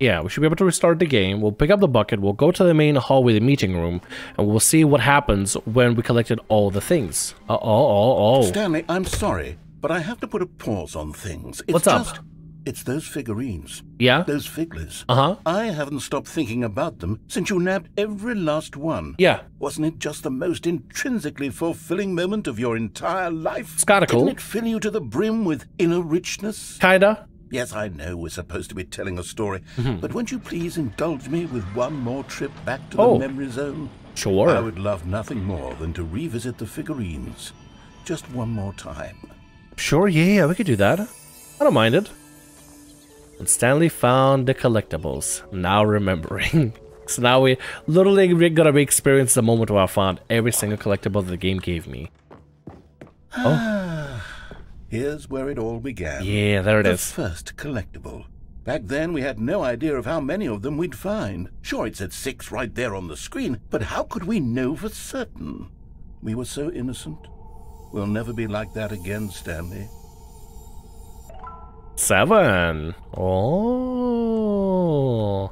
Yeah, we should be able to restart the game. We'll pick up the bucket, we'll go to the main hallway, the meeting room, and we'll see what happens when we collected all the things. Stanley, I'm sorry, but I have to put a pause on things. What's up? It's those figurines. Yeah? Those figlers. Uh-huh. I haven't stopped thinking about them since you nabbed every last one. Yeah. Wasn't it just the most intrinsically fulfilling moment of your entire life? It's kinda cool. Didn't it fill you to the brim with inner richness? Kinda. Yes, I know we're supposed to be telling a story, but won't you please indulge me with one more trip back to the memory zone? Sure. I would love nothing more than to revisit the figurines. Just one more time. Sure, yeah, we could do that. I don't mind it. And Stanley found the collectibles. Now remembering. So now we literally gonna re-experience the moment where I found every single collectible that the game gave me. Here's where it all began. Yeah, there it the is. First collectible. Back then, we had no idea of how many of them we'd find. Sure, it said 6 right there on the screen, but how could we know for certain? We were so innocent. We'll never be like that again, Stanley. 7. Oh.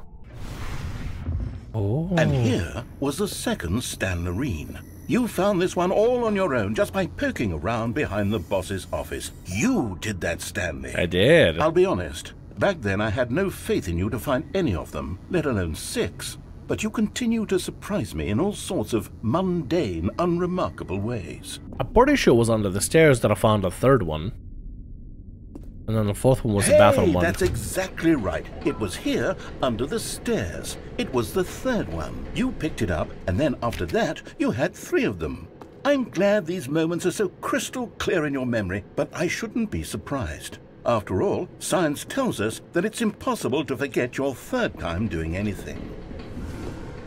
And here was the second Stanlerine. You found this one all on your own just by poking around behind the boss's office. You did that, Stanley. I did. I'll be honest. Back then, I had no faith in you to find any of them, let alone 6. But you continue to surprise me in all sorts of mundane, unremarkable ways. I'm pretty sure it was under the stairs that I found the third one. And then the fourth one was the bathroom one. That's exactly right. It was here, under the stairs. It was the third one. You picked it up, and then after that, you had 3 of them. I'm glad these moments are so crystal clear in your memory, but I shouldn't be surprised. After all, science tells us that it's impossible to forget your third time doing anything.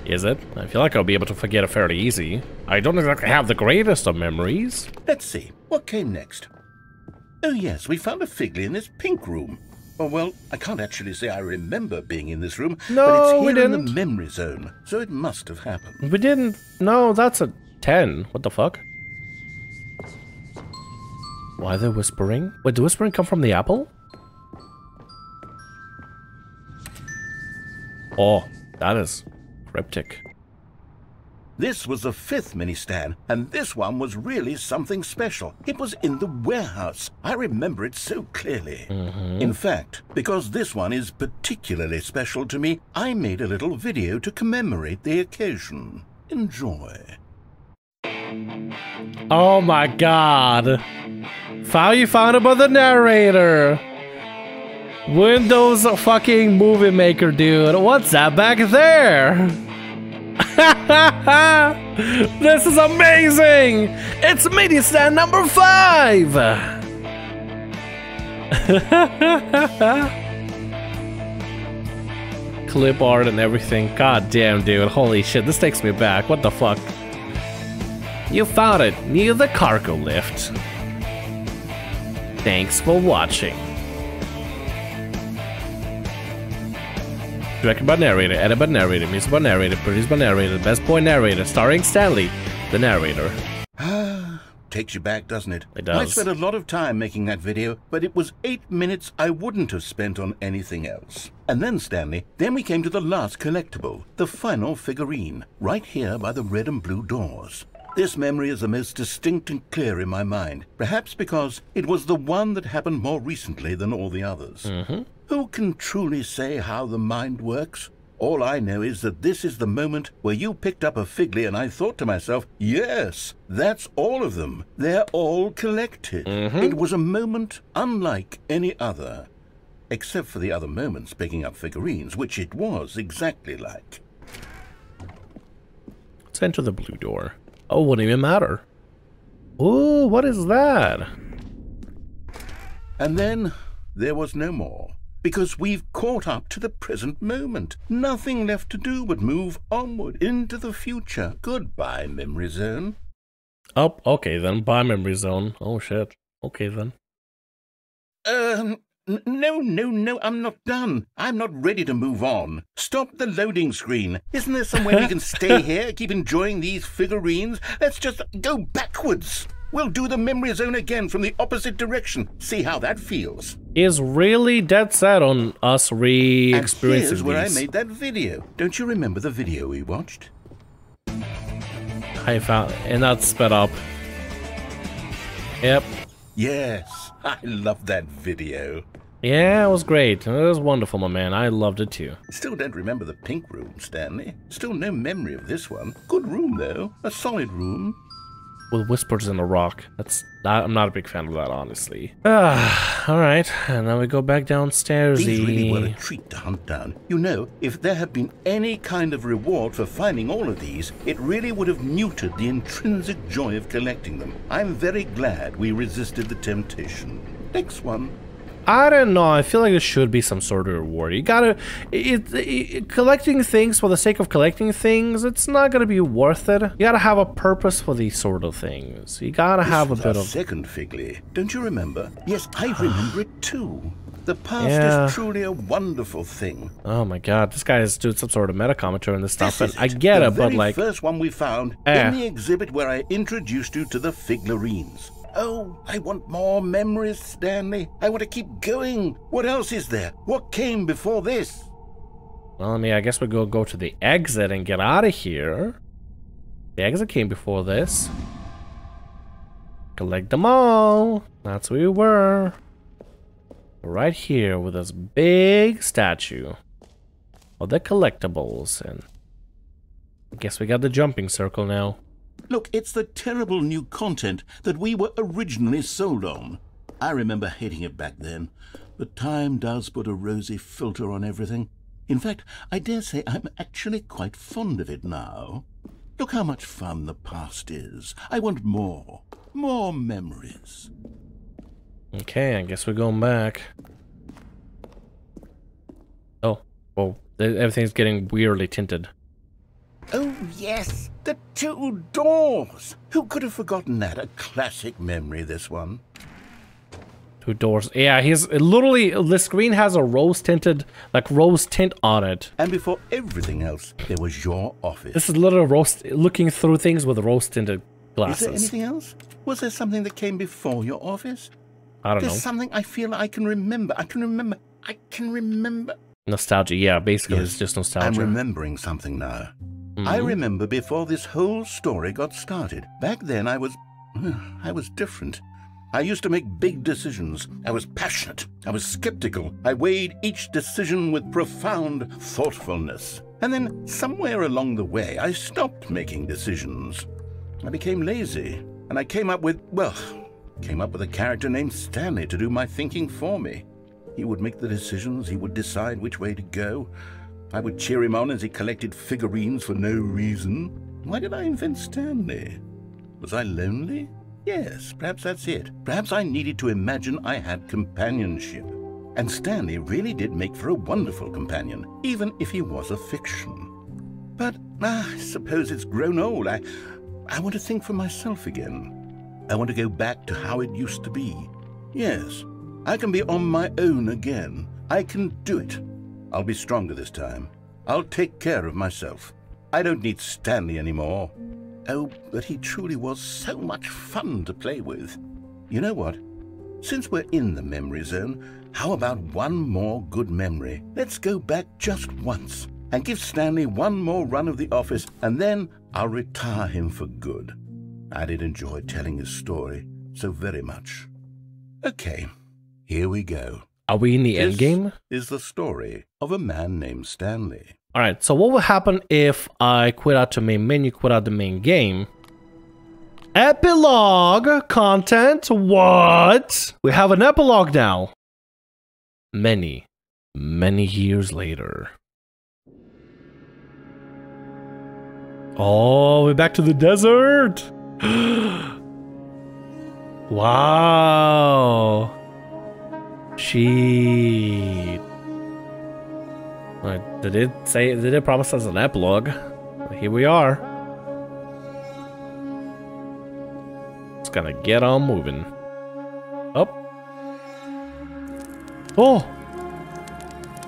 Is it? I feel like I'll be able to forget it fairly easy. I don't exactly have the greatest of memories. Let's see. What came next? Oh yes, we found a figly in this pink room. Oh well, I can't actually say I remember being in this room, No, but it's we here in didn't. the memory zone, so it must have happened. We didn't. No, that's a 10. What the fuck? Why the whispering? Wait, the whispering come from the apple? Oh, that is cryptic. This was the 5th mini-stand, and this one was really something special. It was in the warehouse. I remember it so clearly. In fact, because this one is particularly special to me, I made a little video to commemorate the occasion. Enjoy. Oh my god. How you found about the narrator? Windows fucking movie maker, dude. What's that back there? This is amazing! It's mini stand number 5! Clip art and everything. God damn, dude. Holy shit, this takes me back. What the fuck? You found it near the cargo lift. Thanks for watching. Directed by narrator, edited by narrator, music by narrator, produced by narrator, best boy narrator, starring Stanley, the narrator. Takes you back, doesn't it? It does. I spent a lot of time making that video, but it was 8 minutes I wouldn't have spent on anything else. And then, Stanley, then we came to the last collectible, the final figurine, right here by the red and blue doors. This memory is the most distinct and clear in my mind, perhaps because it was the one that happened more recently than all the others. Who can truly say how the mind works? All I know is that this is the moment where you picked up a figly and I thought to myself, yes, that's all of them. They're all collected. It was a moment unlike any other, except for the other moments picking up figurines, which it was exactly like. Let's enter the blue door. Oh, wouldn't even matter. Ooh, what is that? And then there was no more. because we've caught up to the present moment. Nothing left to do but move onward into the future. Goodbye, Memory Zone. Oh, okay then. Bye, Memory Zone. Oh, shit. Okay then. No, I'm not done. I'm not ready to move on. Stop the loading screen. Isn't there somewhere we can stay here, keep enjoying these figurines? Let's just go backwards. We'll do the Memory Zone again from the opposite direction. See how that feels. Is really dead set on us re-experiencing And these. here's where I made that video. Don't you remember the video we watched? I found, and that's sped up. Yep. Yes, I love that video. Yeah, it was great. It was wonderful, my man. I loved it too. Still don't remember the pink room, Stanley. Still no memory of this one. Good room, though. A solid room. With whispers in the rock. I'm not a big fan of that, honestly. Alright. And then we go back downstairs. These really were a treat to hunt down. You know, if there had been any kind of reward for finding all of these, it really would have muted the intrinsic joy of collecting them. I'm very glad we resisted the temptation. Next one. I don't know. I feel like there should be some sort of reward. You gotta... collecting things for the sake of collecting things, it's not gonna be worth it. You gotta have a purpose for these sort of things. You gotta have a bit of... second Figley. Don't you remember? Yes, I remember it too. The past is truly a wonderful thing. Oh my god, this guy is doing some sort of meta commentary on this stuff, and I get it, but like... The very first one we found in the exhibit where I introduced you to the figurines. Oh, I want more memories, Stanley. I want to keep going. What else is there? What came before this? Well, I mean, I guess we go to the exit and get out of here. The exit came before this. Collect them all. That's where we were. Right here with this big statue of the collectibles. And I guess we got the jumping circle now. Look, it's the terrible new content that we were originally sold on. I remember hating it back then, but time does put a rosy filter on everything. In fact, I dare say I'm actually quite fond of it now. Look how much fun the past is. I want more. More memories. Okay, I guess we're going back. Oh, well, everything's getting weirdly tinted. Oh, yes, the two doors. Who could have forgotten that? A classic memory, this one. Two doors. Yeah, he's literally, the screen has a rose tinted, like rose tint on it. And before everything else, there was your office. This is literally rose, looking through things with rose tinted glasses. Is there anything else? Was there something that came before your office? I don't know. There's something I feel I can remember. I can remember. Nostalgia, yeah, basically it's just nostalgia. I'm remembering something now. I remember before this whole story got started. Back then I was different. I used to make big decisions. I was passionate. I was skeptical. I weighed each decision with profound thoughtfulness. And then somewhere along the way, I stopped making decisions. I became lazy, and I came up with a character named Stanley to do my thinking for me. He would make the decisions. He would decide which way to go. I would cheer him on as he collected figurines for no reason. Why did I invent Stanley? Was I lonely? Yes, perhaps that's it. Perhaps I needed to imagine I had companionship. And Stanley really did make for a wonderful companion, even if he was a fiction. But I suppose it's grown old. I want to think for myself again. I want to go back to how it used to be. Yes, I can be on my own again. I can do it. I'll be stronger this time. I'll take care of myself. I don't need Stanley anymore. Oh, but he truly was so much fun to play with. You know what? Since we're in the memory zone, how about one more good memory? Let's go back just once and give Stanley one more run of the office, and then I'll retire him for good. I did enjoy telling his story so very much. Okay, here we go. Are we in the end game? This is the story of a man named Stanley. Alright, so what will happen if I quit out the main menu, quit out the main game? Epilogue content? What? We have an epilogue now. Many, many years later. Oh, we're back to the desert. Wow. Shit. They did promise us an epilogue. Here we are. Just gonna get on moving. Up. Oh!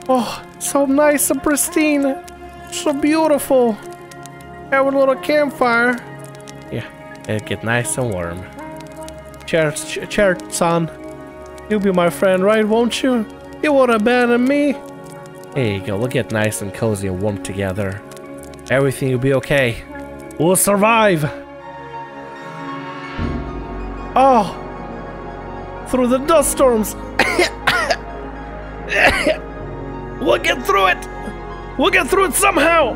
Oh, so nice and pristine. So beautiful. Have a little campfire. Yeah, it'll get nice and warm. Cheers, son. You'll be my friend, right, won't you? You won't abandon me. There you go, we'll get nice and cozy and warm together. Everything will be okay. We'll survive. Oh! Through the dust storms. We'll get through it. We'll get through it somehow.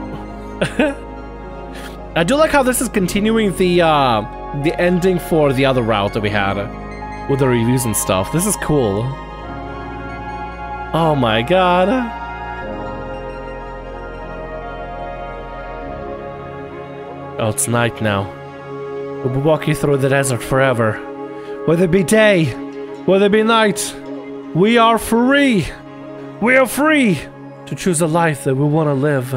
I do like how this is continuing the ending for the other route that we had with the reviews and stuff. This is cool. Oh my god. Oh, it's night now. We'll be walking through the desert forever. Whether it be day, whether it be night, we are free. We are free to choose a life that we want to live.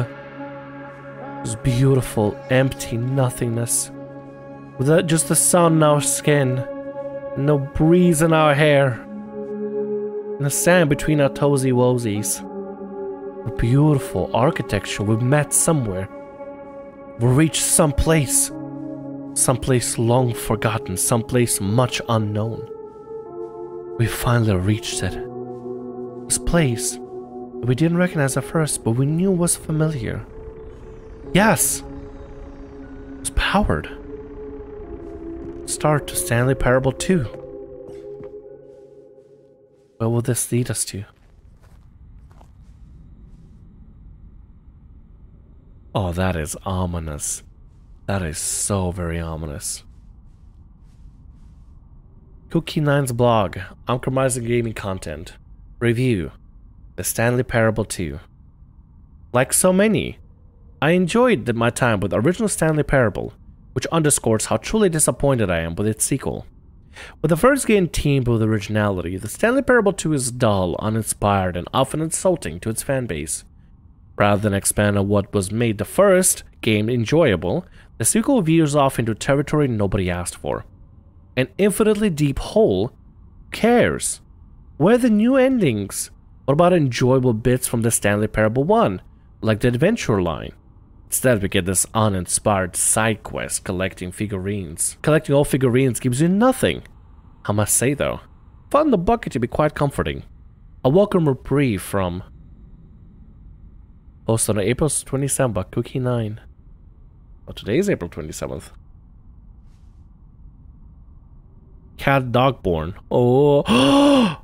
This beautiful, empty nothingness. With just the sun in our skin, no breeze in our hair, and the sand between our toesy woesies. A beautiful architecture we've met somewhere. We reached someplace long forgotten, someplace much unknown. We finally reached it. This place that we didn't recognize at first, but we knew was familiar. Yes! It was powered. Start to Stanley Parable 2. Where will this lead us to? Oh, that is ominous. That is so very ominous. Cookie9's blog, Uncompromising Gaming Content. Review, The Stanley Parable 2. Like so many, I enjoyed my time with original Stanley Parable, which underscores how truly disappointed I am with its sequel. With the first game teamed with originality, the Stanley Parable 2 is dull, uninspired, and often insulting to its fanbase. Rather than expand on what was made the first game enjoyable, the sequel veers off into territory nobody asked for. An infinitely deep hole? Who cares? Where are the new endings? What about enjoyable bits from the Stanley Parable 1, like the adventure line? Instead, we get this uninspired side quest collecting figurines. Collecting all figurines gives you nothing. I must say though, found the bucket to be quite comforting. A welcome reprieve from... Posted on April 27th by Cookie9. Oh, today is April 27th. Cat Dogborn. Oh.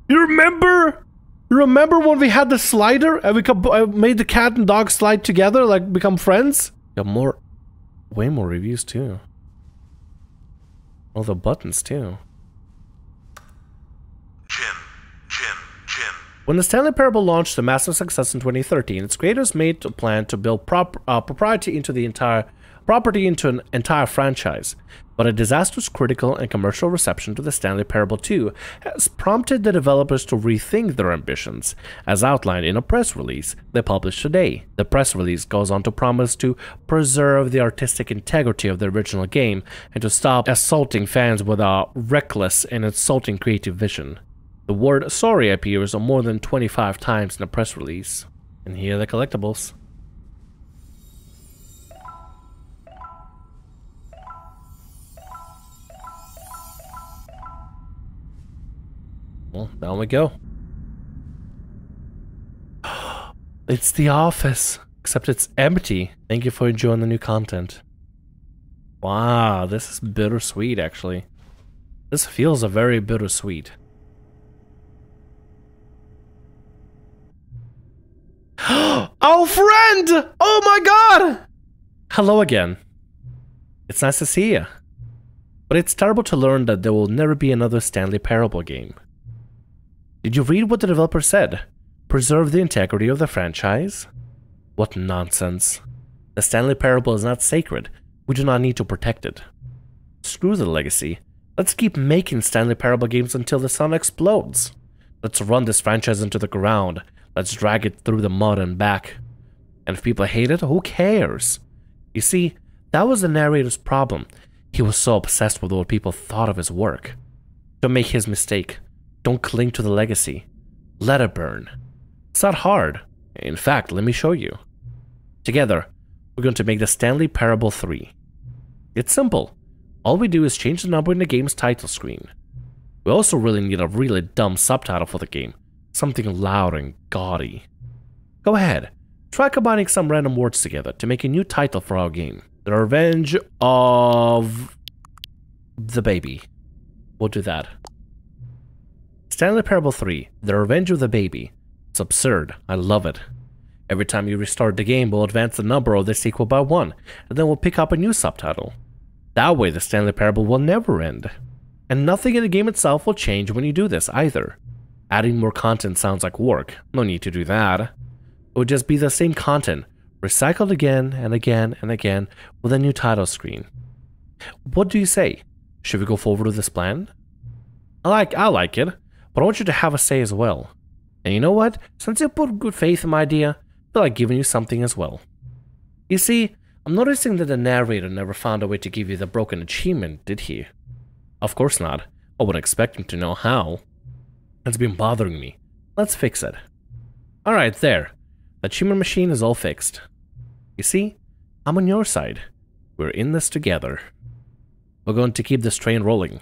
You remember? You remember when we had the slider and we made the cat and dog slide together, like become friends? Got more, way more reviews too. All the buttons too. Jim. When the Stanley Parable launched a massive success in 2013, its creators made a plan to build propriety into an entire franchise. But a disastrous critical and commercial reception to the Stanley Parable 2 has prompted the developers to rethink their ambitions, as outlined in a press release they published today. The press release goes on to promise to preserve the artistic integrity of the original game and to stop assaulting fans with a reckless and insulting creative vision. The word sorry appears more than 25 times in the press release. And here are the collectibles. Well, down we go. It's the office, except it's empty. Thank you for enjoying the new content. Wow, this is bittersweet, actually. This feels a very bittersweet. Oh, friend! Oh my god! Hello again. It's nice to see you. But it's terrible to learn that there will never be another Stanley Parable game. Did you read what the developer said? Preserve the integrity of the franchise? What nonsense. The Stanley Parable is not sacred. We do not need to protect it. Screw the legacy. Let's keep making Stanley Parable games until the sun explodes. Let's run this franchise into the ground. Let's drag it through the mud and back. And if people hate it, who cares? You see, that was the narrator's problem. He was so obsessed with what people thought of his work. Don't make his mistake. Don't cling to the legacy. Let it burn. It's not hard. In fact, let me show you. Together, we're going to make the Stanley Parable 3. It's simple. All we do is change the number in the game's title screen. We also really need a really dumb subtitle for the game. Something loud and gaudy. Go ahead. Try combining some random words together to make a new title for our game. The Revenge of the Baby. We'll do that. Stanley Parable 3, The Revenge of the Baby. It's absurd. I love it. Every time you restart the game, we'll advance the number of the sequel by 1, and then we'll pick up a new subtitle. That way, the Stanley Parable will never end. And nothing in the game itself will change when you do this either. Adding more content sounds like work. No need to do that. It would just be the same content, recycled again and again and again with a new title screen. What do you say? Should we go forward with this plan? I like it, but I want you to have a say as well. And you know what? Since you put good faith in my idea, I feel like giving you something as well. You see, I'm noticing that the narrator never found a way to give you the broken achievement, did he? Of course not. I wouldn't expect him to know how. It's been bothering me. Let's fix it. Alright, there. The achievement machine is all fixed. You see, I'm on your side. We're in this together. We're going to keep this train rolling.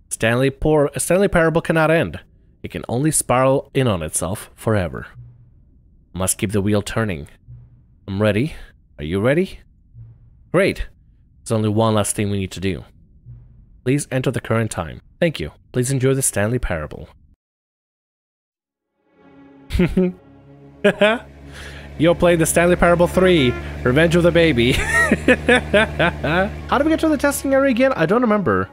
Stanley Parable cannot end. It can only spiral in on itself forever. Must keep the wheel turning. I'm ready. Are you ready? Great. There's only one last thing we need to do. Please enter the current time. Thank you. Please enjoy the Stanley Parable. You're playing the Stanley Parable 3, Revenge of the Baby. How did we get to the testing area again? I don't remember.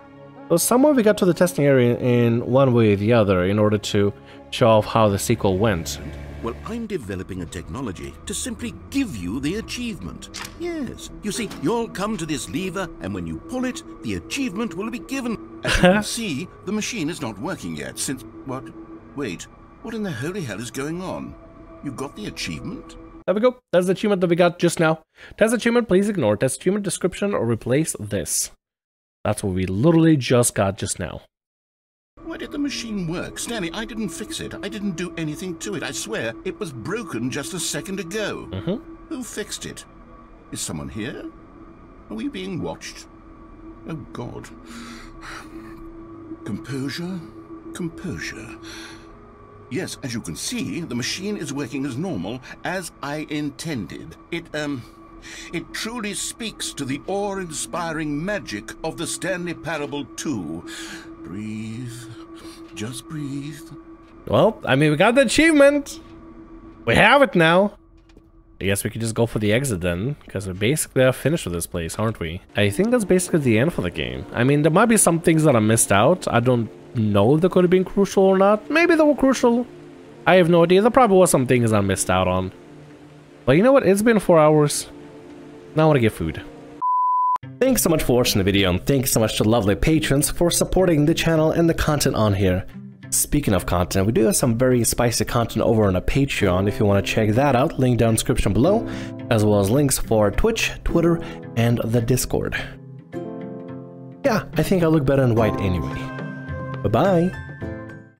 So somewhere we got to the testing area in one way or the other in order to show off how the sequel went. Well, I'm developing a technology to simply give you the achievement. Yes. You see, you'll come to this lever, and when you pull it, the achievement will be given. As you can see, the machine is not working yet since... What? Wait. What in the holy hell is going on? You got the achievement? There we go. That's the achievement that we got just now. Test achievement, please ignore. Test achievement description or replace this. That's what we literally just got just now. Why did the machine work? Stanley, I didn't fix it. I didn't do anything to it. I swear, it was broken just a second ago. Who fixed it? Is someone here? Are we being watched? Oh, God. Composure. Composure. Yes, as you can see, the machine is working as normal, as I intended. It truly speaks to the awe-inspiring magic of the Stanley Parable 2. Breathe. Just breathe. Well, I mean, we got the achievement. We have it now. I guess we could just go for the exit then, because we basically are finished with this place, aren't we? I think that's basically the end for the game. I mean, there might be some things that I missed out. I don't know if they could have been crucial or not. Maybe they were crucial. I have no idea. There probably was some things I missed out on. But you know what? It's been 4 hours. Now I want to get food. Thanks so much for watching the video, and thanks so much to lovely patrons for supporting the channel and the content on here. Speaking of content, we do have some very spicy content over on a Patreon if you want to check that out, link down in the description below, as well as links for Twitch, Twitter, and the Discord. Yeah, I think I look better in white anyway. Bye-bye!